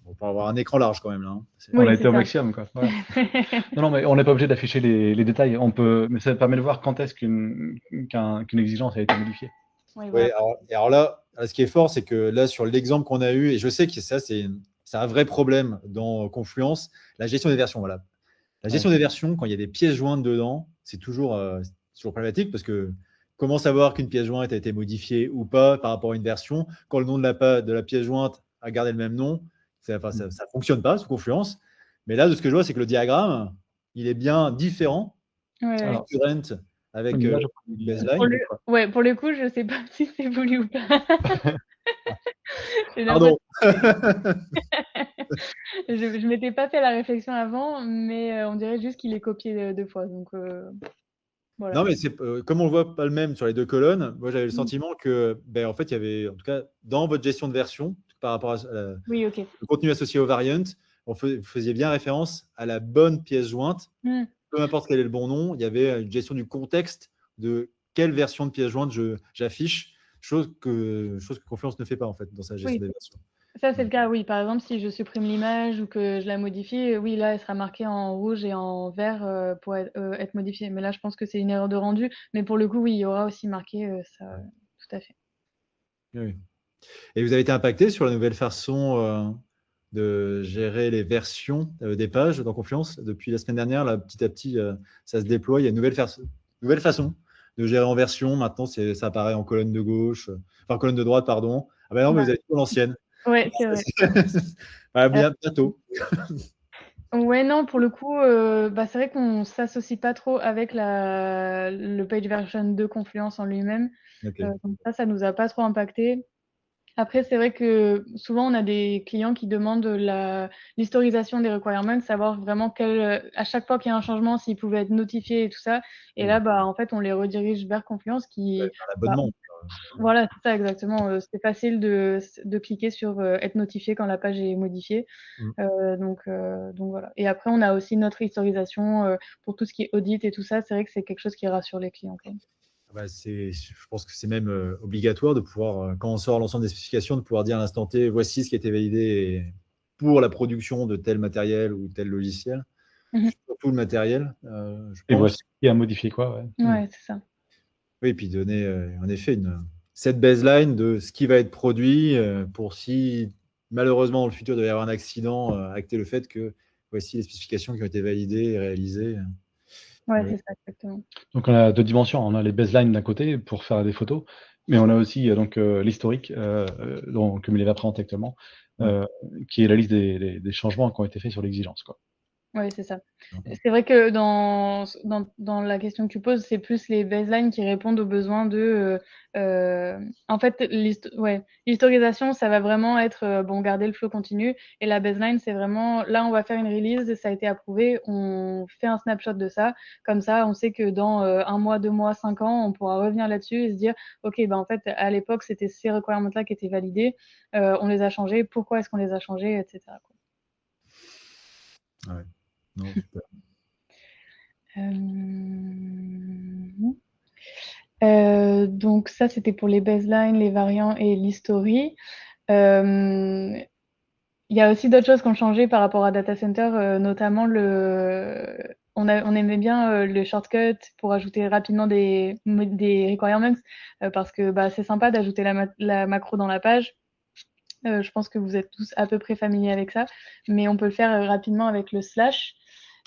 on peut avoir un écran large quand même là. On a été au maximum quoi. Ouais. non, mais on n'est pas obligé d'afficher les détails. Mais ça permet de voir quand est-ce qu'une exigence a été modifiée. Ouais, alors là, ce qui est fort, c'est que là, sur l'exemple qu'on a eu, et je sais que ça, c'est un vrai problème dans Confluence, la gestion des versions. Voilà. La gestion des versions, quand il y a des pièces jointes dedans, c'est toujours problématique parce que comment savoir qu'une pièce jointe a été modifiée ou pas par rapport à une version quand le nom de la pièce jointe a gardé le même nom, ça ne fonctionne pas sous Confluence. Mais là, de ce que je vois, c'est que le diagramme, il est bien différent. Alors, current avec baseline. Pour le coup, je ne sais pas si c'est voulu ou pas. Pardon. Je ne m'étais pas fait la réflexion avant, mais on dirait juste qu'il est copié 2 fois. Donc, voilà. Non, mais comme on ne voit pas le même sur les deux colonnes, moi j'avais le sentiment que, en fait, il y avait, en tout cas, dans votre gestion de version, par rapport à le contenu associé au variant, vous faisiez bien référence à la bonne pièce jointe. Peu importe quel est le bon nom, il y avait une gestion du contexte de quelle version de pièce jointe j'affiche, chose que Confluence ne fait pas en fait dans sa gestion des versions. Ça, c'est le cas, oui. Par exemple, si je supprime l'image ou que je la modifie, oui, là, elle sera marquée en rouge et en vert pour être modifiée. Mais là, je pense que c'est une erreur de rendu. Mais pour le coup, oui, il y aura aussi marqué ça, tout à fait. Oui. Et vous avez été impacté sur la nouvelle façon de gérer les versions des pages dans Confluence depuis la semaine dernière. Là, petit à petit, ça se déploie. Il y a une nouvelle façon de gérer en version. Maintenant, ça apparaît en colonne de gauche, enfin colonne de droite, pardon. Ah ben non, mais Ouais, vous avez tout l'ancienne. ouais, c'est vrai. Voilà, Euh, bientôt. ouais, non, pour le coup, bah, c'est vrai qu'on s'associe pas trop avec le page version de Confluence en lui-même. Okay. Donc ça nous a pas trop impacté. Après, c'est vrai que souvent, on a des clients qui demandent l'historisation des requirements, savoir vraiment à chaque fois qu'il y a un changement, s'ils pouvaient être notifiés et tout ça. Et là, bah, en fait, on les redirige vers Confluence Ouais, qui, un bah, abonnement. voilà, c'est ça exactement. C'est facile de cliquer sur être notifié quand la page est modifiée. Mm. Donc voilà. Et après, on a aussi notre historisation pour tout ce qui est audit et tout ça. C'est vrai que c'est quelque chose qui rassure les clients, quoi. Bah, je pense que c'est même obligatoire de pouvoir, quand on sort l'ensemble des spécifications, de pouvoir dire à l'instant T, voici ce qui a été validé pour la production de tel matériel ou tel logiciel, Mhm. surtout le matériel, je Et pense. voici qui a modifié quoi, ouais. Ouais, c'est ça. Oui, et puis donner en effet cette baseline de ce qui va être produit pour si malheureusement dans le futur il doit y avoir un accident, acter le fait que voici les spécifications qui ont été validées et réalisées. Ouais, Oui. c'est ça, exactement. Donc on a deux dimensions. On a les baselines d'un côté pour faire des photos, mais on a aussi l'historique que Mileva présente actuellement, Ouais. qui est la liste des changements qui ont été faits sur l'exigence, quoi. Ouais, c'est ça. C'est vrai que dans la question que tu poses, c'est plus les baselines qui répondent aux besoins en fait, l'historisation, ça va vraiment être, bon, garder le flow continu. Et la baseline, c'est vraiment, là, on va faire une release, ça a été approuvé, on fait un snapshot de ça. Comme ça, on sait que dans 1 mois, 2 mois, 5 ans, on pourra revenir là-dessus et se dire, OK, ben, en fait, à l'époque, c'était ces requirements-là qui étaient validés, on les a changés, pourquoi est-ce qu'on les a changés, etc., quoi. Ouais. Non, super. Donc ça, c'était pour les baselines, les variants et l'history. Euh, Il y a aussi d'autres choses qui ont changé par rapport à Data Center, notamment on aimait bien le shortcut pour ajouter rapidement des requirements, parce que bah, c'est sympa d'ajouter la macro dans la page. Je pense que vous êtes tous à peu près familiers avec ça, mais on peut le faire rapidement avec le slash.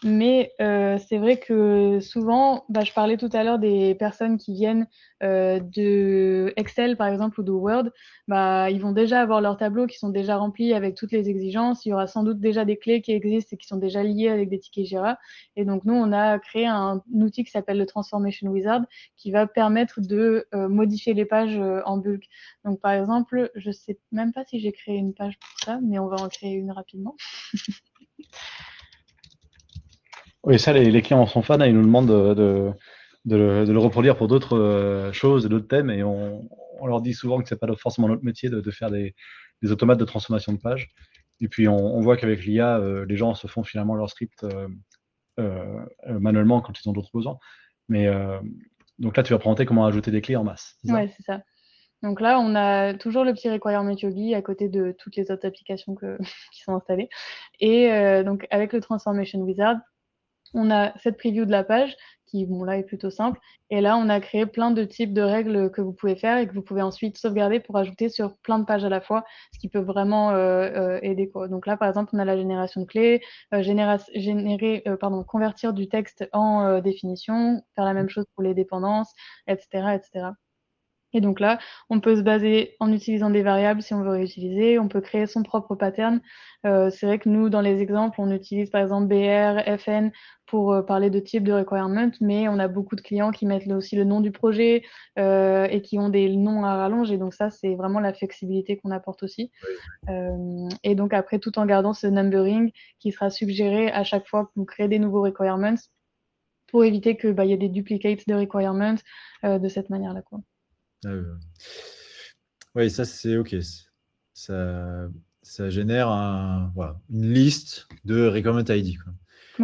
Mais c'est vrai que souvent, bah, je parlais tout à l'heure des personnes qui viennent de Excel, par exemple, ou de Word. Bah, ils vont déjà avoir leurs tableaux qui sont déjà remplis avec toutes les exigences. Il y aura sans doute déjà des clés qui existent et qui sont déjà liées avec des tickets Jira. Et donc, nous, on a créé un outil qui s'appelle le Transformation Wizard qui va permettre de modifier les pages en bulk. Donc, par exemple, je sais même pas si j'ai créé une page pour ça, mais on va en créer une rapidement. Oui, ça, les clients en sont fans, hein, ils nous demandent de le reproduire pour d'autres choses, d'autres thèmes, et on leur dit souvent que c'est pas forcément notre métier de faire des automates de transformation de page. Et puis on voit qu'avec l'IA, les gens se font finalement leur script manuellement quand ils ont d'autres besoins. Mais donc là, tu vas présenter comment ajouter des clés en masse. C'est ça? Ouais, c'est ça. Donc là, on a toujours le petit requirement yogi à côté de toutes les autres applications qui sont installées. Et donc, avec le Transformation Wizard, on a cette preview de la page qui, bon, là, est plutôt simple. Et là, on a créé plein de types de règles que vous pouvez faire et que vous pouvez ensuite sauvegarder pour ajouter sur plein de pages à la fois, ce qui peut vraiment aider, quoi. Donc là, par exemple, on a la génération de clés, convertir du texte en définition, faire la même chose pour les dépendances, etc., etc. Et donc là, on peut se baser en utilisant des variables si on veut réutiliser, on peut créer son propre pattern. C'est vrai que nous, dans les exemples, on utilise par exemple BR, FN pour parler de type de requirement, mais on a beaucoup de clients qui mettent aussi le nom du projet et qui ont des noms à rallonge. Et donc ça, c'est vraiment la flexibilité qu'on apporte aussi. Et donc après, tout en gardant ce numbering qui sera suggéré à chaque fois que vous créez des nouveaux requirements pour éviter que y ait des duplicates de requirements de cette manière-là, quoi. Oui, ça c'est OK. Ça, ça génère une liste de requirement ID, quoi.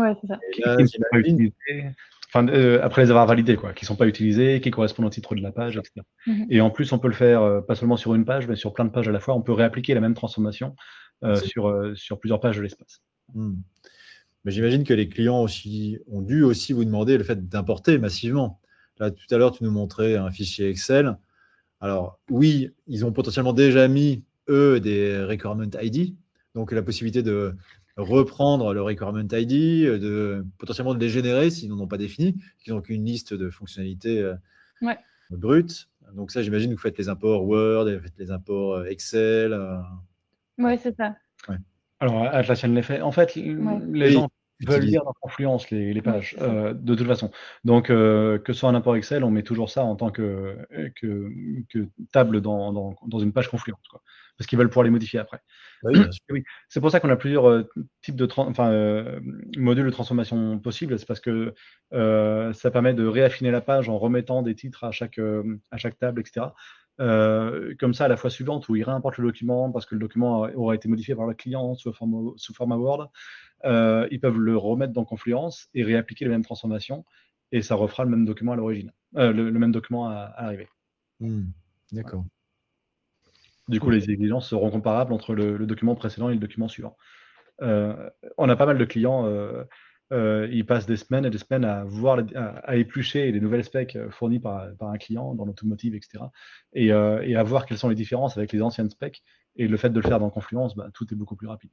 Ouais, c'est ça. Et là, Qui ne sont pas j'imagine. utilisés. après les avoir validés, quoi, qui sont pas utilisés, qui correspondent au titre de la page, etc. Mhm. Et en plus, on peut le faire pas seulement sur une page, mais sur plein de pages à la fois. On peut réappliquer la même transformation sur plusieurs pages de l'espace. Mais j'imagine que les clients aussi ont dû aussi vous demander le fait d'importer massivement. Là, tout à l'heure, tu nous montrais un fichier Excel. Alors, oui, ils ont potentiellement déjà mis, eux, des requirement ID, donc la possibilité de reprendre le requirement ID, potentiellement de les générer s'ils n'en ont pas défini, qu'ils n'ont qu'une liste de fonctionnalités Ouais. brutes. Donc ça, j'imagine que vous faites les imports Word, vous faites les imports Excel. Ouais, c'est ça. Ouais. Alors, Atlassian les fait. En fait, les gens veulent lire dans Confluence les pages, de toute façon. Donc, que ce soit un import Excel, on met toujours ça en tant que table dans une page Confluence, quoi. Parce qu'ils veulent pouvoir les modifier après. Oui, bien sûr. Oui, c'est pour ça qu'on a plusieurs types de modules de transformation possibles. C'est parce que ça permet de réaffiner la page en remettant des titres à chaque table, etc. Comme ça, à la fois suivante, où il réimporte le document parce que le document aura été modifié par le client sous format Word, ils peuvent le remettre dans Confluence et réappliquer les mêmes transformations, et ça refera le même document à l'origine, le même document à l'arrivée. D'accord. Du coup, les exigences seront comparables entre le document précédent et le document suivant. On a pas mal de clients, ils passent des semaines et des semaines à éplucher les nouvelles specs fournies par un client dans l'automotive, etc. Et à voir quelles sont les différences avec les anciennes specs. Et le fait de le faire dans Confluence, tout est beaucoup plus rapide.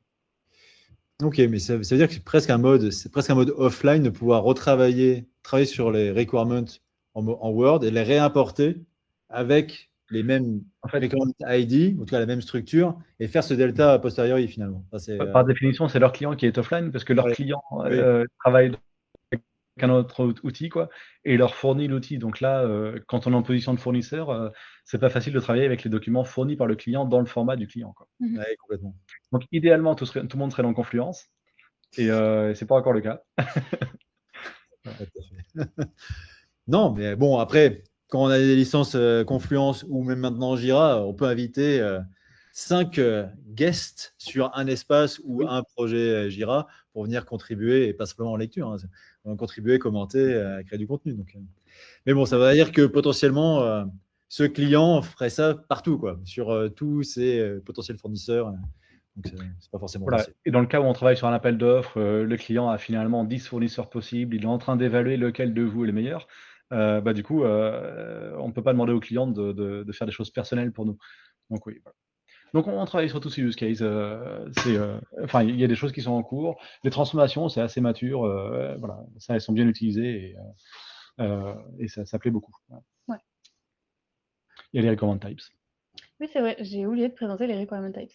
Ok, mais ça veut dire que c'est presque un mode offline de pouvoir travailler sur les requirements en Word et les réimporter avec les mêmes En fait, requirement ID, en tout cas la même structure, et faire ce delta a posteriori finalement. Ça, par définition, c'est leur client qui est offline parce que leur ouais, client oui. travaille avec un autre outil, quoi, et leur fournit l'outil. Donc là, quand on est en position de fournisseur, c'est pas facile de travailler avec les documents fournis par le client dans le format du client, quoi. Ouais, complètement. Donc idéalement, tout le monde serait dans Confluence, et c'est pas encore le cas. Pas tout à fait. Non, mais bon, après, quand on a des licences Confluence ou même maintenant Jira, on peut inviter 5 guests sur un espace ou Oui. un projet Jira pour venir contribuer, et pas simplement en lecture, hein, contribuer, commenter, créer du contenu. Donc, mais bon, ça veut dire que potentiellement, ce client ferait ça partout, quoi, sur tous ses potentiels fournisseurs. Donc, c'est pas forcément Voilà. facile. Et dans le cas où on travaille sur un appel d'offres, le client a finalement 10 fournisseurs possibles, il est en train d'évaluer lequel de vous est le meilleur. Du coup, on ne peut pas demander au client de faire des choses personnelles pour nous. Donc oui. Voilà. Donc on travaille sur tous ces use cases. Il y a des choses qui sont en cours. Les transformations, c'est assez mature. Voilà, ça, elles sont bien utilisées et ça plaît beaucoup. Ouais. Il y a les recommend types. Oui, c'est vrai, j'ai oublié de présenter les requirement types.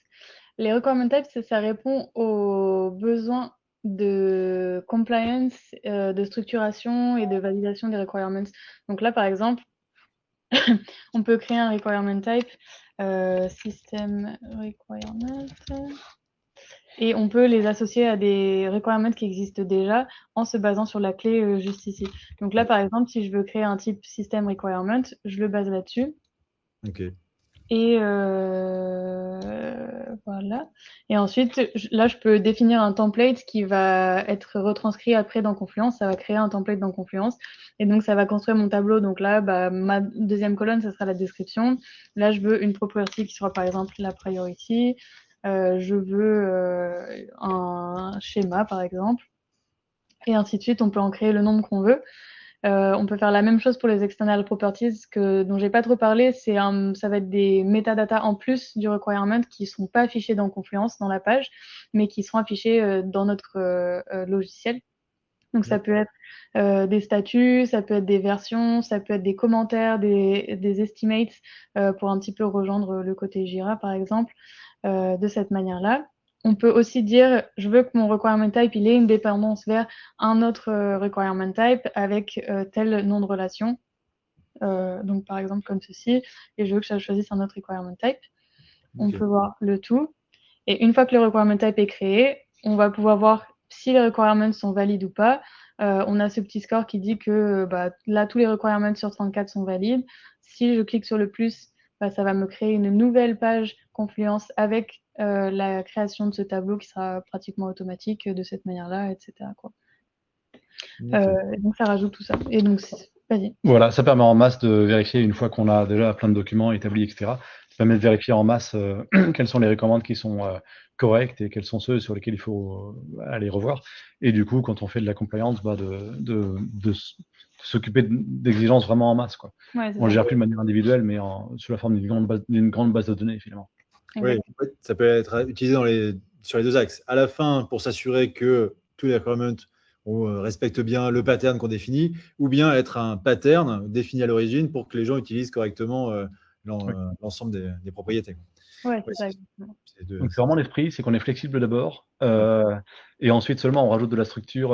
Les requirement types, ça répond aux besoins de compliance, de structuration et de validation des requirements. Donc là, par exemple, on peut créer un requirement type, system requirement, et on peut les associer à des requirements qui existent déjà en se basant sur la clé juste ici. Donc là, par exemple, si je veux créer un type system requirement, je le base là-dessus. Ok. Et voilà. Et ensuite, là, je peux définir un template qui va être retranscrit après dans Confluence. Ça va créer un template dans Confluence. Et donc, ça va construire mon tableau. Donc là, ma deuxième colonne, ce sera la description. Là, je veux une property qui sera par exemple la priority. Je veux un schéma, par exemple. Et ainsi de suite, on peut en créer le nombre qu'on veut. On peut faire la même chose pour les external properties dont j'ai pas trop parlé. Ça va être des metadata en plus du requirement qui ne sont pas affichés dans Confluence, dans la page, mais qui seront affichés dans notre logiciel. Donc ça peut être des statuts, ça peut être des versions, ça peut être des commentaires, des estimates pour un petit peu rejoindre le côté Jira par exemple, de cette manière-là. On peut aussi dire, je veux que mon requirement type, il ait une dépendance vers un autre requirement type avec tel nom de relation. Donc, par exemple, comme ceci. Et je veux que ça choisisse un autre requirement type. On peut voir le tout. Et une fois que le requirement type est créé, on va pouvoir voir si les requirements sont valides ou pas. On a ce petit score qui dit que là, tous les requirements sur 34 sont valides. Si je clique sur le plus, ça va me créer une nouvelle page Confluence avec la création de ce tableau qui sera pratiquement automatique de cette manière-là, etc., quoi. Donc ça rajoute tout ça. Et donc, vas-y. Voilà, ça permet en masse de vérifier une fois qu'on a déjà plein de documents établis, etc. Ça permet de vérifier en masse quelles sont les recommandes qui sont correctes et quels sont ceux sur lesquels il faut aller revoir. Et du coup, quand on fait de la compliance, de s'occuper d'exigences vraiment en masse, quoi. Ouais, On ne gère plus de manière individuelle, mais sous la forme d'une grande base de données, finalement. Oui, en fait, ça peut être utilisé sur les deux axes. À la fin, pour s'assurer que tous les requirements respectent bien le pattern qu'on définit, ou bien être un pattern défini à l'origine pour que les gens utilisent correctement l'ensemble des propriétés. Ouais, c'est Ouais, ça. Donc c'est vraiment l'esprit, c'est qu'on est flexible d'abord, et ensuite seulement on rajoute de la structure,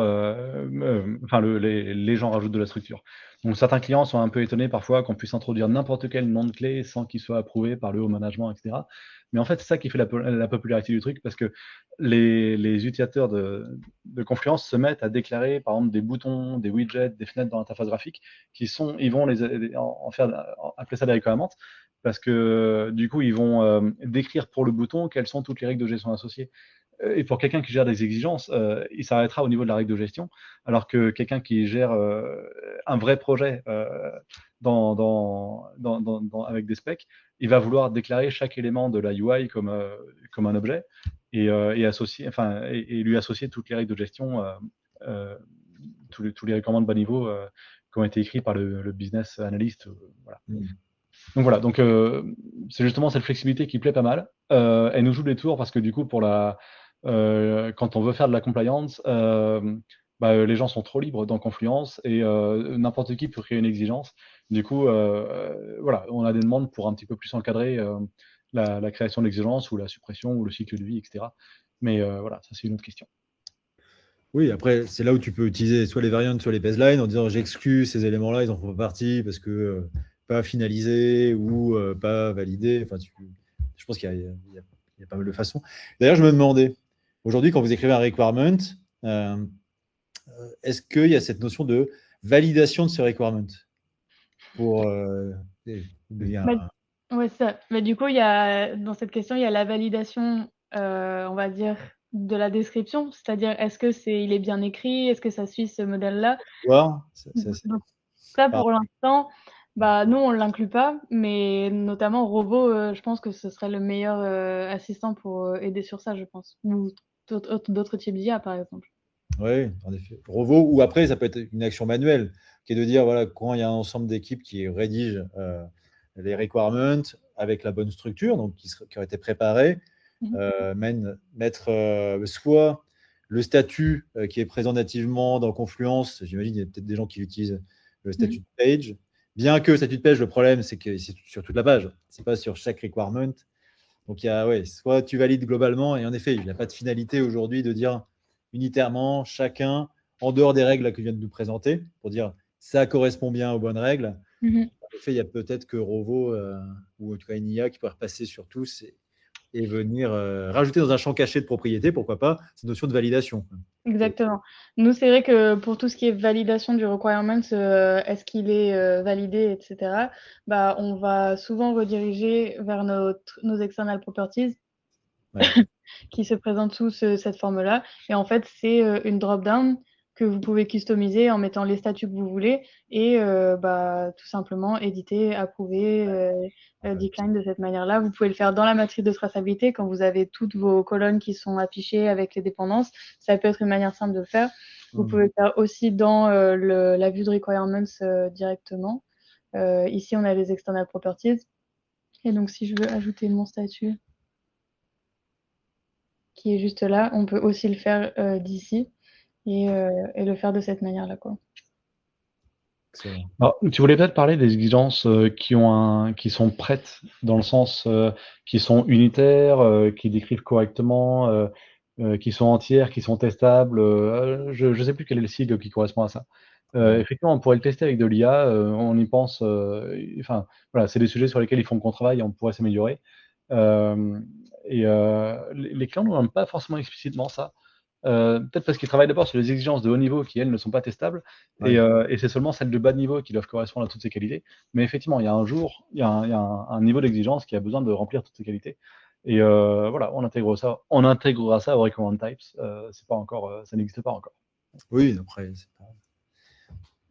enfin les gens rajoutent de la structure. Donc certains clients sont un peu étonnés parfois qu'on puisse introduire n'importe quel nom de clé sans qu'il soit approuvé par le haut management, etc. Mais en fait, c'est ça qui fait la popularité du truc, parce que les utilisateurs de Confluence se mettent à déclarer par exemple des boutons, des widgets, des fenêtres dans l'interface graphique ils vont appeler ça des requirements, parce que du coup, ils vont décrire pour le bouton quelles sont toutes les règles de gestion associées. Et pour quelqu'un qui gère des exigences, il s'arrêtera au niveau de la règle de gestion, alors que quelqu'un qui gère un vrai projet avec des specs, il va vouloir déclarer chaque élément de la UI comme un objet et lui associer toutes les règles de gestion, tous les recommandements de bas niveau qui ont été écrits par le business analyst. Voilà. Donc voilà, c'est justement cette flexibilité qui plaît pas mal. Elle nous joue des tours parce que du coup, quand on veut faire de la compliance, les gens sont trop libres dans Confluence et n'importe qui peut créer une exigence. Du coup, voilà, on a des demandes pour un petit peu plus encadrer la création d'exigences ou la suppression ou le cycle de vie, etc. Mais voilà, ça c'est une autre question. Oui, après, c'est là où tu peux utiliser soit les variantes, soit les baselines en disant j'exclus ces éléments-là, ils en font pas partie parce que pas finalisés ou pas validés. Enfin, je pense qu'il y a pas mal de façons. D'ailleurs, je me demandais, aujourd'hui, quand vous écrivez un requirement, est-ce qu'il y a cette notion de validation de ce requirement pour Ouais, ça. Mais du coup, dans cette question, il y a la validation, on va dire, de la description, c'est-à-dire est-ce que il est bien écrit, est-ce que ça suit ce modèle-là? Donc, ça, pour l'instant, nous, on l'inclut pas, mais notamment Rovo, je pense que ce serait le meilleur assistant pour aider sur ça, je pense. Ou d'autres types d'IA, par exemple. Oui, en effet. Rovo, ou après, ça peut être une action manuelle, qui est de dire, voilà, quand il y a un ensemble d'équipes qui rédigent les requirements avec la bonne structure, donc qui aurait été préparée, mettre soit le statut qui est présent nativement dans Confluence, j'imagine il y a peut-être des gens qui utilisent le statut de page, bien que le statut de page, le problème, c'est que c'est sur toute la page, c'est pas sur chaque requirement. Donc, soit tu valides globalement, et en effet, il n'y a pas de finalité aujourd'hui de dire unitairement, chacun, en dehors des règles que je viens de nous présenter, pour dire ça correspond bien aux bonnes règles. En effet, il y a peut-être que Rovo, ou en tout cas une IA qui pourrait repasser sur tous et venir rajouter dans un champ caché de propriété, pourquoi pas, cette notion de validation. Exactement. Nous, c'est vrai que pour tout ce qui est validation du requirement, est-ce qu'il est validé, etc., on va souvent rediriger vers nos external properties qui se présentent sous cette forme-là. Et en fait, c'est une drop-down que vous pouvez customiser en mettant les statuts que vous voulez et tout simplement éditer, approuver, decline de cette manière-là. Vous pouvez le faire dans la matrice de traçabilité quand vous avez toutes vos colonnes qui sont affichées avec les dépendances. Ça peut être une manière simple de le faire. Vous pouvez le faire aussi dans la vue de requirements directement. Ici, on a les external properties. Et donc, si je veux ajouter mon statut qui est juste là, on peut aussi le faire d'ici et le faire de cette manière-là, quoi. Alors, tu voulais peut-être parler des exigences qui sont prêtes, dans le sens qui sont unitaires, qui décrivent correctement, qui sont entières, qui sont testables. Je ne sais plus quel est le sigle qui correspond à ça. Effectivement, on pourrait le tester avec de l'IA, on y pense. Enfin, voilà, c'est des sujets sur lesquels il faut qu'on travaille et on pourrait s'améliorer. Les clients ne demandent pas forcément explicitement ça. Peut-être parce qu'ils travaillent d'abord sur les exigences de haut niveau qui, elles, ne sont pas testables, et c'est seulement celles de bas niveau qui doivent correspondre à toutes ces qualités. Mais effectivement, il y a un niveau d'exigence qui a besoin de remplir toutes ces qualités. Et voilà, on intégrera ça aux recommand types. C'est pas encore, ça n'existe pas encore. Oui, après,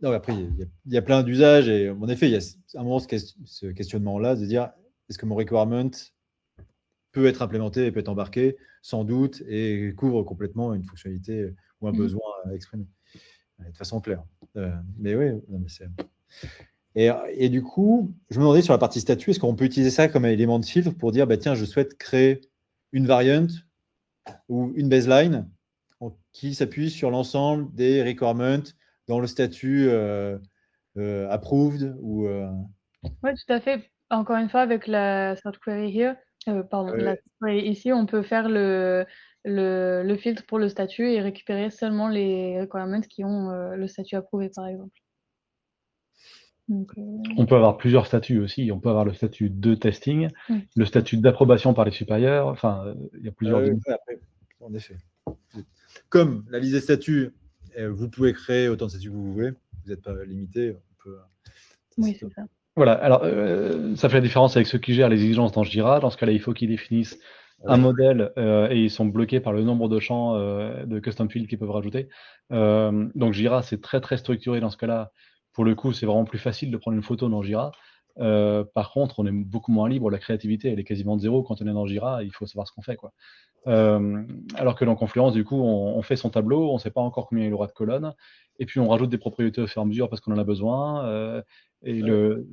non, après il y a plein d'usages et en effet, il y a un moment ce questionnement-là de dire est-ce que mon requirement peut être implémenté et peut être embarqué sans doute et couvre complètement une fonctionnalité ou un besoin à exprimer de façon claire. Mais oui, non, mais c'est. Et du coup, je me demandais sur la partie statut, est-ce qu'on peut utiliser ça comme un élément de filtre pour dire, bah, tiens, je souhaite créer une variant ou une baseline qui s'appuie sur l'ensemble des requirements dans le statut approved ou. Oui, tout à fait. Encore une fois, avec la sort query here, pardon, la sort query ici, on peut faire le filtre pour le statut et récupérer seulement les requirements qui ont le statut approuvé, par exemple. Donc, On peut avoir plusieurs statuts aussi. On peut avoir le statut de testing, le statut d'approbation par les supérieurs. Enfin, il y a plusieurs dimensions. Après, en effet. Comme la liste des statuts, vous pouvez créer autant de statuts que vous voulez. Vous n'êtes pas limité. oui, c'est ça. Voilà. Alors, ça fait la différence avec ceux qui gèrent les exigences dans Jira. Dans ce cas-là, il faut qu'ils définissent un modèle et ils sont bloqués par le nombre de champs de custom fields qu'ils peuvent rajouter. Donc Jira, c'est très très structuré dans ce cas-là. Pour le coup, c'est vraiment plus facile de prendre une photo dans Jira. Par contre, on est beaucoup moins libre. La créativité, elle est quasiment de zéro quand on est dans Jira. Il faut savoir ce qu'on fait, quoi. Alors que dans Confluence, du coup, on fait son tableau, on ne sait pas encore combien il aura de colonnes, et puis on rajoute des propriétés au fur et à mesure parce qu'on en a besoin. Et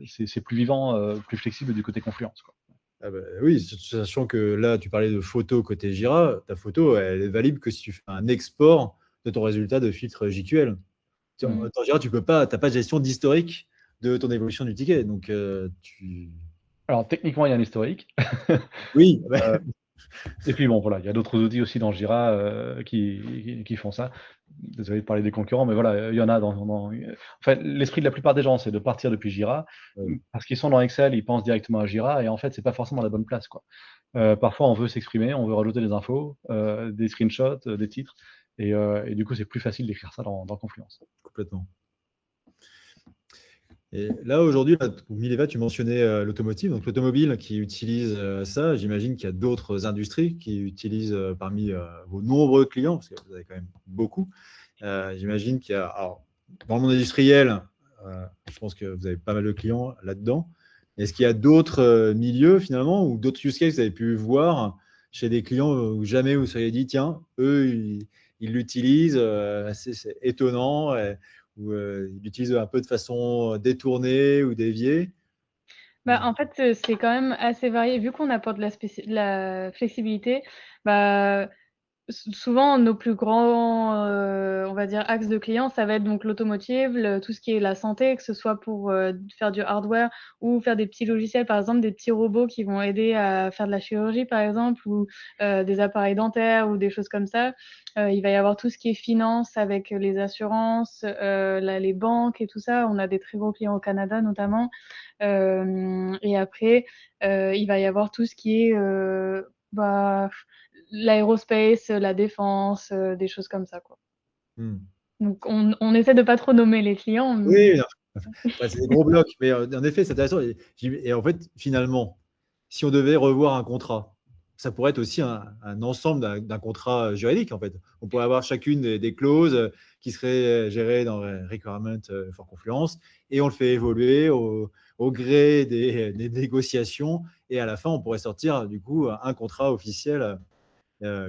c'est plus vivant, plus flexible du côté Confluence, quoi. Ah bah, oui, sachant que là, tu parlais de photo côté Jira, ta photo, elle est valide que si tu fais un export de ton résultat de filtre JQL. Dans Jira, tu n'as pas de gestion d'historique de ton évolution du ticket. Donc, Alors, techniquement, il y a un historique. Oui. Et puis, bon, voilà, il y a d'autres outils aussi dans Jira qui font ça. Désolé de parler des concurrents, mais voilà, il y en a Enfin, l'esprit de la plupart des gens, c'est de partir depuis Jira, parce qu'ils sont dans Excel, ils pensent directement à Jira, et en fait, c'est pas forcément la bonne place, quoi. Parfois, on veut s'exprimer, on veut rajouter des infos, des screenshots, des titres, et du coup, c'est plus facile d'écrire ça dans Confluence. Complètement. Et là, aujourd'hui, Mileva, tu mentionnais l'automotive, donc l'automobile qui utilise ça. J'imagine qu'il y a d'autres industries qui utilisent parmi vos nombreux clients, parce que vous avez quand même beaucoup. J'imagine qu'il y a, alors, dans le monde industriel, je pense que vous avez pas mal de clients là-dedans. Est-ce qu'il y a d'autres milieux finalement ou d'autres use cases que vous avez pu voir chez des clients où jamais vous seriez dit, tiens, eux, ils l'utilisent, c'est étonnant, ou ils l'utilisent un peu de façon détournée ou déviée? Bah, en fait, c'est quand même assez varié. Vu qu'on apporte la flexibilité, bah, souvent, nos plus grands, on va dire, axes de clients, ça va être donc l'automotive, tout ce qui est la santé, que ce soit pour faire du hardware ou faire des petits logiciels, par exemple, des petits robots qui vont aider à faire de la chirurgie, par exemple, ou des appareils dentaires ou des choses comme ça. Il va y avoir tout ce qui est finance avec les assurances, les banques et tout ça. On a des très gros clients au Canada, notamment. Et après, il va y avoir tout ce qui est l'aérospace, la défense, des choses comme ça, quoi. Donc, on essaie de pas trop nommer les clients. Oui, c'est des gros blocs, mais en effet, c'est intéressant. Et en fait, finalement, si on devait revoir un contrat, ça pourrait être aussi un ensemble d'un contrat juridique, en fait. On pourrait avoir chacune des clauses qui seraient gérées dans Requirement for Confluence, et on le fait évoluer au gré des négociations, et à la fin, on pourrait sortir, du coup, un contrat officiel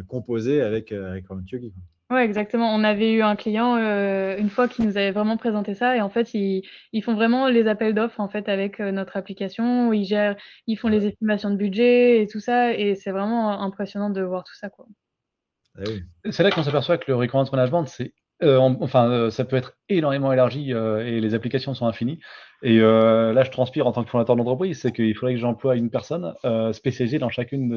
composé avec Requirement Yogi. Ouais, exactement. On avait eu un client une fois qui nous avait vraiment présenté ça et en fait ils font vraiment les appels d'offres en fait avec notre application où ils font les estimations de budget et tout ça et c'est vraiment impressionnant de voir tout ça, quoi. Ah oui. C'est là qu'on s'aperçoit que le requirement management, ça peut être énormément élargi et les applications sont infinies. Et là, je transpire en tant que fondateur d'entreprise, c'est qu'il faudrait que j'emploie une personne spécialisée dans chacune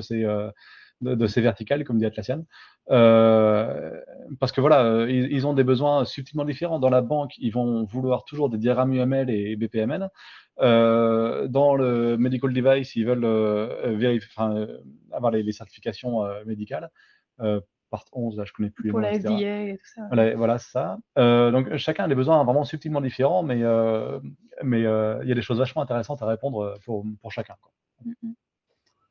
de ces verticales, comme dit Atlassian. Parce que voilà, ils ont des besoins subtilement différents. Dans la banque, ils vont vouloir toujours des diagrammes UML et BPMN. Dans le medical device, ils veulent avoir les certifications médicales. Part 11, là, je connais plus les Pour noms, la etc. FDA et tout ça. Voilà, c'est ça. Donc, chacun a des besoins vraiment subtilement différents, mais il y a des choses vachement intéressantes à répondre pour chacun, quoi.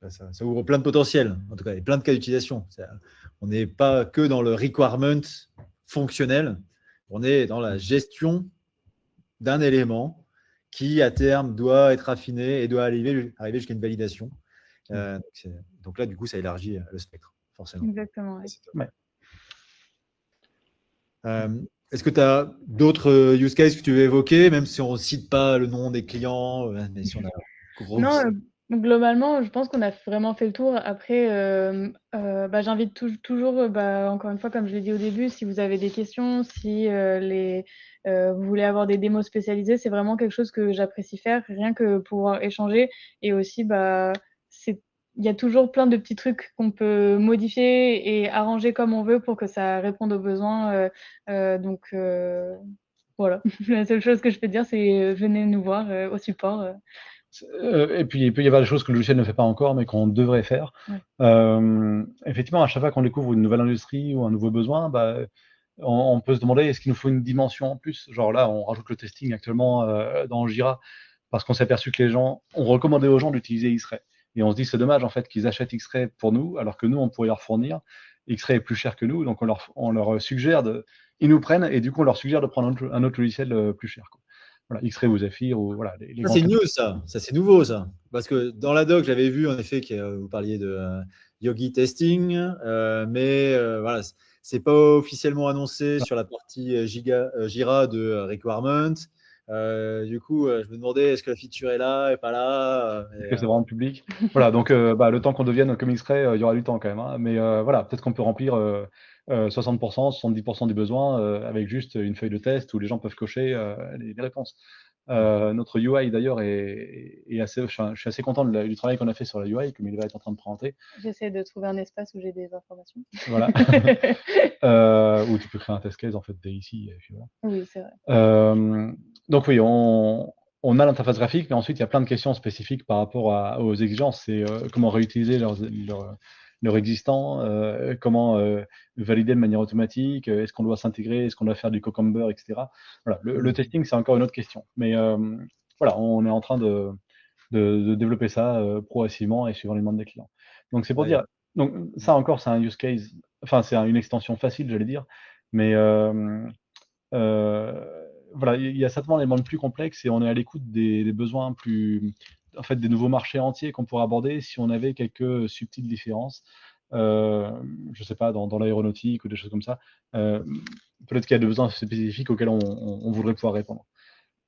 Ça ouvre plein de potentiel, en tout cas, et plein de cas d'utilisation. On n'est pas que dans le requirement fonctionnel, On est dans la gestion d'un élément qui, à terme, doit être affiné et doit arriver jusqu'à une validation. Donc là, du coup, ça élargit le spectre, forcément. Exactement. Ouais. Est-ce que tu as d'autres use cases que tu veux évoquer, même si on ne cite pas le nom des clients, mais si on a Non, globalement, je pense qu'on a vraiment fait le tour. Après, j'invite toujours, encore une fois, comme je l'ai dit au début, si vous avez des questions, si vous voulez avoir des démos spécialisées, c'est vraiment quelque chose que j'apprécie faire, rien que pouvoir échanger. Et aussi, il y a toujours plein de petits trucs qu'on peut modifier et arranger comme on veut pour que ça réponde aux besoins. Voilà, la seule chose que je peux dire, c'est venez nous voir au support. Et puis, il peut y avoir des choses que le logiciel ne fait pas encore, mais qu'on devrait faire. Effectivement, à chaque fois qu'on découvre une nouvelle industrie ou un nouveau besoin, on peut se demander est-ce qu'il nous faut une dimension en plus. Genre là, on rajoute le testing actuellement dans Jira parce qu'on s'est aperçu que les gens ont recommandé aux gens d'utiliser X-Ray. Et on se dit c'est dommage en fait qu'ils achètent X-Ray pour nous, alors que nous on pourrait leur fournir. X-Ray est plus cher que nous, donc on leur suggère ils nous prennent et du coup on leur suggère de prendre un autre logiciel plus cher, quoi. Voilà, X-Ray ou Zephyr ou voilà. C'est news, ça c'est nouveau, ça. Parce que dans la doc, j'avais vu en effet que vous parliez de Yogi Testing, mais voilà, c'est pas officiellement annoncé sur la partie Jira de Requirement. Du coup, je me demandais est-ce que la feature est là et pas là. Est-ce que c'est vraiment public? Voilà, donc le temps qu'on devienne comme X-Ray, il y aura du temps quand même, hein. Mais voilà, peut-être qu'on peut remplir 60%, 70% du besoin avec juste une feuille de test où les gens peuvent cocher les réponses. Notre UI d'ailleurs est assez. Je suis assez content du travail qu'on a fait sur la UI, comme il va être en train de présenter. J'essaie de trouver un espace où j'ai des informations. Voilà. Où tu peux créer un test case en fait dès ici. Et puis voilà. Oui, c'est vrai. Donc oui, on a l'interface graphique, mais ensuite il y a plein de questions spécifiques par rapport aux exigences. C'est comment réutiliser leur existant, comment valider de manière automatique, est-ce qu'on doit s'intégrer, est-ce qu'on doit faire du Cucumber, etc. Voilà, le testing, c'est encore une autre question. Mais voilà, on est en train de développer ça progressivement et suivant les demandes des clients. Donc c'est pour dire, donc ça encore, c'est un use case, enfin c'est une extension facile, j'allais dire, mais voilà, il y a certainement des demandes plus complexes et on est à l'écoute des besoins en fait, des nouveaux marchés entiers qu'on pourrait aborder si on avait quelques subtiles différences. Je sais pas, dans l'aéronautique ou des choses comme ça. Peut-être qu'il y a des besoins spécifiques auxquels on voudrait pouvoir répondre.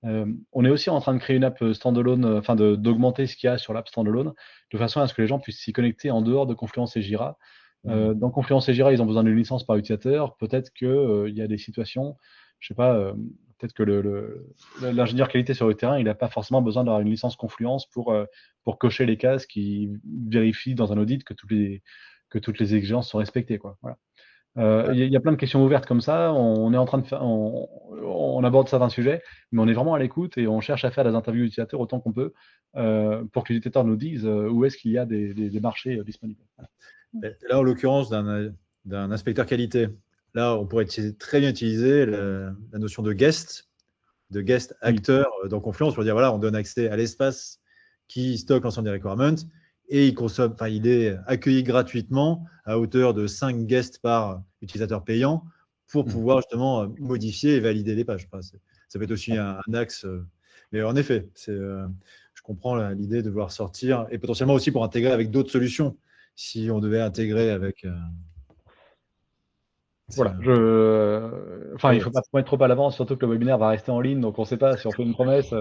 On est aussi en train de créer une app standalone, enfin d'augmenter ce qu'il y a sur l'app standalone, de façon à ce que les gens puissent s'y connecter en dehors de Confluence et Jira. Dans Confluence et Jira, ils ont besoin d'une licence par utilisateur. Peut-être qu'il y a des situations, je sais pas, peut-être que l'ingénieur qualité sur le terrain, il n'a pas forcément besoin d'avoir une licence Confluence pour cocher les cases qui vérifient dans un audit que toutes les exigences sont respectées, quoi. Voilà. Il y a plein de questions ouvertes comme ça. On est en train de faire, on aborde certains sujets, mais on est vraiment à l'écoute et on cherche à faire des interviews utilisateurs autant qu'on peut pour que les utilisateurs nous disent où est-ce qu'il y a des marchés disponibles. Voilà. Là, en l'occurrence, d'un inspecteur qualité, là, on pourrait très bien utiliser la notion de guest acteur dans Confluence pour dire voilà, on donne accès à l'espace qui stocke l'ensemble des requirements. Et il est accueilli gratuitement à hauteur de 5 guests par utilisateur payant pour pouvoir justement modifier et valider les pages. Ça peut être aussi un axe. Mais en effet, je comprends l'idée de vouloir sortir et potentiellement aussi pour intégrer avec d'autres solutions. Si on devait intégrer avec. Voilà, il ne faut pas se mettre trop à l'avance, surtout que le webinaire va rester en ligne, donc on ne sait pas si on fait une promesse.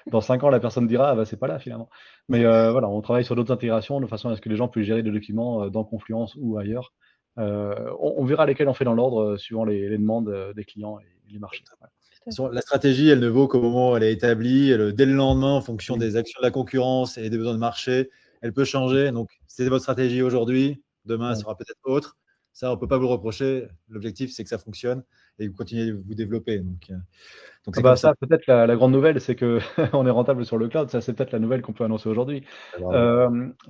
Dans 5 ans, la personne dira c'est pas là finalement. Mais voilà, on travaille sur d'autres intégrations de façon à ce que les gens puissent gérer des documents dans Confluence ou ailleurs. On verra lesquels on fait dans l'ordre suivant les demandes des clients et les marchés. Ouais. La stratégie, elle ne vaut qu'au moment où elle est établie. Dès le lendemain, en fonction des actions de la concurrence et des besoins de marché, elle peut changer. Donc, c'est votre stratégie aujourd'hui. Demain, elle sera peut-être autre. Ça, on ne peut pas vous le reprocher. L'objectif, c'est que ça fonctionne et que vous continuez de vous développer. Donc ça, peut-être la grande nouvelle, c'est qu'on est rentable sur le cloud. Ça, c'est peut-être la nouvelle qu'on peut annoncer aujourd'hui. C'est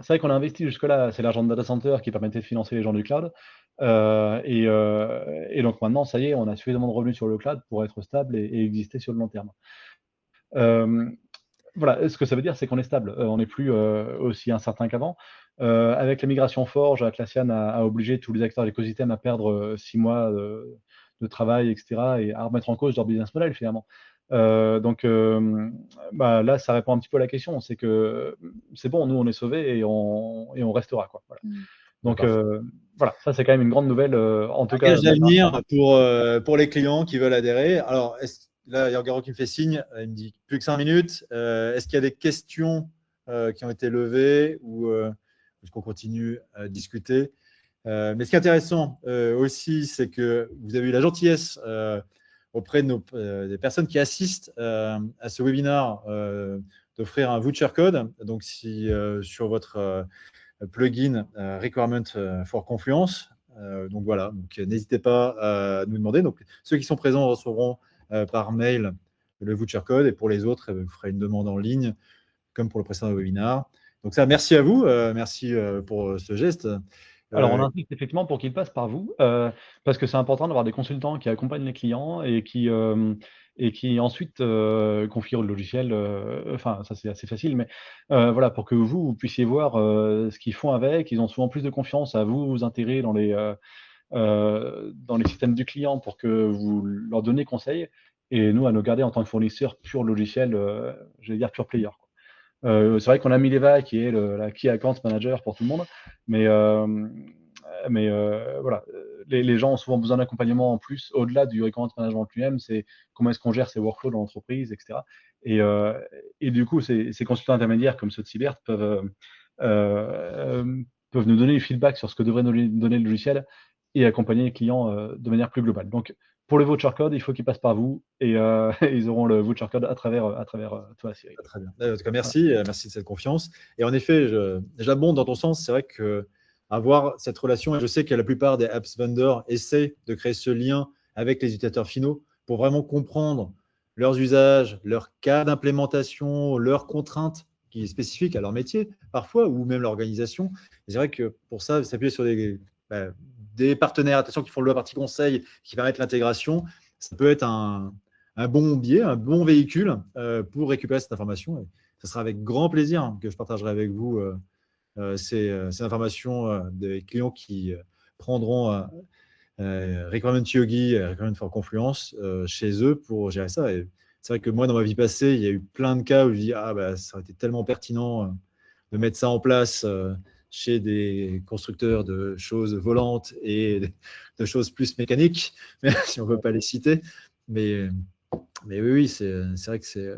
vrai qu'on a investi jusque-là. C'est l'argent de data center qui permettait de financer les gens du cloud. Et donc maintenant, ça y est, on a suffisamment de revenus sur le cloud pour être stable et exister sur le long terme. Voilà, ce que ça veut dire, c'est qu'on est stable. On n'est plus aussi incertain qu'avant. Avec la migration Forge, Atlassian a obligé tous les acteurs de l'écosystème à perdre 6 mois de travail, etc., et à remettre en cause leur business model finalement. Là, ça répond un petit peu à la question. C'est que c'est bon, nous, on est sauvés et on restera, quoi. Voilà. Donc, voilà, ça, c'est quand même une grande nouvelle, en tout Un cas. gage d'avenir pour les clients qui veulent adhérer. Alors, là, il y a Garo qui me fait signe. Il me dit plus que 5 minutes. Est-ce qu'il y a des questions qui ont été levées ou est-ce qu'on continue à discuter? Mais ce qui est intéressant aussi, c'est que vous avez eu la gentillesse auprès de des personnes qui assistent à ce webinaire d'offrir un voucher code. Donc, si sur votre plugin Requirement for Confluence, donc voilà, n'hésitez pas à nous demander. Donc, ceux qui sont présents recevront par mail le voucher code, et pour les autres, vous ferez une demande en ligne, comme pour le précédent webinaire. Donc ça, merci à vous, merci pour ce geste. Alors, on insiste effectivement pour qu'ils passent par vous, parce que c'est important d'avoir des consultants qui accompagnent les clients et qui ensuite configurent le logiciel. Enfin, ça c'est assez facile, mais voilà, pour que vous puissiez voir ce qu'ils font avec. Ils ont souvent plus de confiance à vous intégrer dans les systèmes du client pour que vous leur donnez conseil, et nous à nous garder en tant que fournisseur pur logiciel, je vais dire pure player, quoi. C'est vrai qu'on a mis Mileva qui est la Key Account Manager pour tout le monde, mais voilà, les gens ont souvent besoin d'accompagnement en plus, au-delà du Requirement Management lui-même. C'est comment est-ce qu'on gère ses workflows dans l'entreprise, etc. Et du coup, ces consultants intermédiaires comme ceux de Cybert peuvent nous donner du feedback sur ce que devrait nous donner le logiciel et accompagner les clients de manière plus globale. Donc, pour le voucher code, il faut qu'ils passent par vous, et ils auront le voucher code à travers toi, Cyril. Très bien. En tout cas, merci de cette confiance. Et en effet, j'abonde dans ton sens. C'est vrai qu'avoir cette relation, et je sais que la plupart des apps vendors essaient de créer ce lien avec les utilisateurs finaux pour vraiment comprendre leurs usages, leurs cas d'implémentation, leurs contraintes qui sont spécifiques à leur métier parfois, ou même l'organisation. C'est vrai que pour ça, s'appuyer sur des partenaires attention, qui font la partie conseil, qui permettent l'intégration, ça peut être un bon biais, un bon véhicule pour récupérer cette information. Et ce sera avec grand plaisir que je partagerai avec vous ces informations des clients qui prendront Requirement Yogi, Requirement for Confluence chez eux pour gérer ça. Et c'est vrai que moi, dans ma vie passée, il y a eu plein de cas où je dis ça aurait été tellement pertinent de mettre ça en place chez des constructeurs de choses volantes et de choses plus mécaniques, si on ne veut pas les citer. Mais oui, c'est vrai que c'est.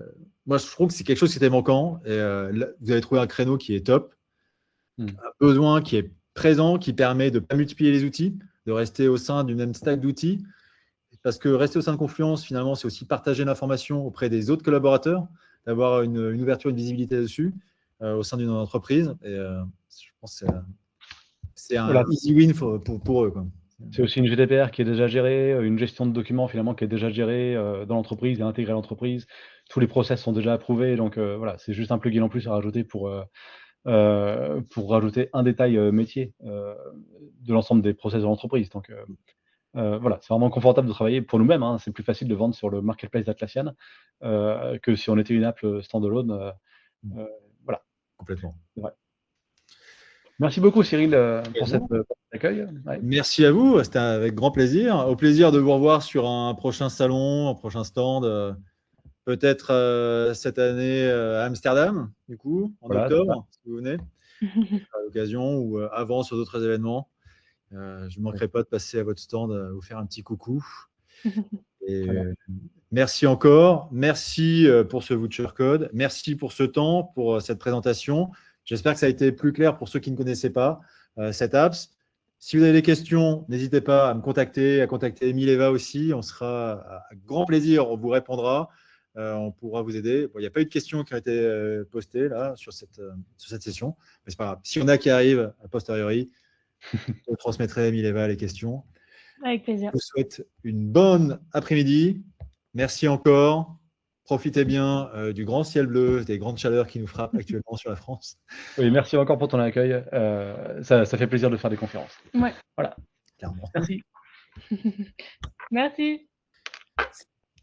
Moi, je trouve que c'est quelque chose qui était manquant. Et, là, vous avez trouvé un créneau qui est top, un besoin qui est présent, qui permet de ne pas multiplier les outils, de rester au sein d'une même stack d'outils. Parce que rester au sein de Confluence, finalement, c'est aussi partager l'information auprès des autres collaborateurs, d'avoir une ouverture, une visibilité dessus au sein d'une entreprise. Et je pense que c'est un easy win pour eux, quoi. C'est aussi une GDPR qui est déjà gérée, une gestion de documents finalement qui est déjà gérée dans l'entreprise et intégrée à l'entreprise. Tous les process sont déjà approuvés, donc voilà, c'est juste un plugin en plus à rajouter pour rajouter un détail métier de l'ensemble des process de l'entreprise. Donc voilà, c'est vraiment confortable de travailler pour nous-mêmes, hein. C'est plus facile de vendre sur le marketplace d'Atlassian que si on était une app standalone. Voilà. Complètement. C'est vrai. Merci beaucoup, Cyril, pour cet accueil. Ouais. Merci à vous, c'était avec grand plaisir. Au plaisir de vous revoir sur un prochain salon, un prochain stand, peut-être cette année à Amsterdam, du coup, en octobre, si vous venez, à l'occasion, ou avant sur d'autres événements. Je ne manquerai pas de passer à votre stand, vous faire un petit coucou. Et, merci encore, merci pour ce voucher code, merci pour ce temps, pour cette présentation. J'espère que ça a été plus clair pour ceux qui ne connaissaient pas cette app. Si vous avez des questions, n'hésitez pas à me contacter, à contacter Mileva aussi. On sera à grand plaisir, on vous répondra. On pourra vous aider. Bon, il n'y a pas eu de questions qui ont été postées là, sur cette session, mais ce n'est pas grave. Si on a qui arrivent a posteriori, je transmettrai à Mileva les questions. Avec plaisir. Je vous souhaite une bonne après-midi. Merci encore. Profitez bien du grand ciel bleu, des grandes chaleurs qui nous frappent actuellement sur la France. Oui, merci encore pour ton accueil. Ça fait plaisir de faire des conférences. Ouais. Voilà. Clairement. Merci. Merci.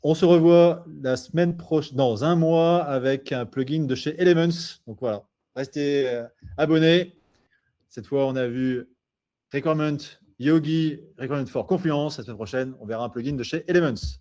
On se revoit la semaine prochaine, dans un mois, avec un plugin de chez Elements. Donc voilà, restez abonnés. Cette fois, on a vu Requirement Yogi, Recommend for Confluence. La semaine prochaine, on verra un plugin de chez Elements.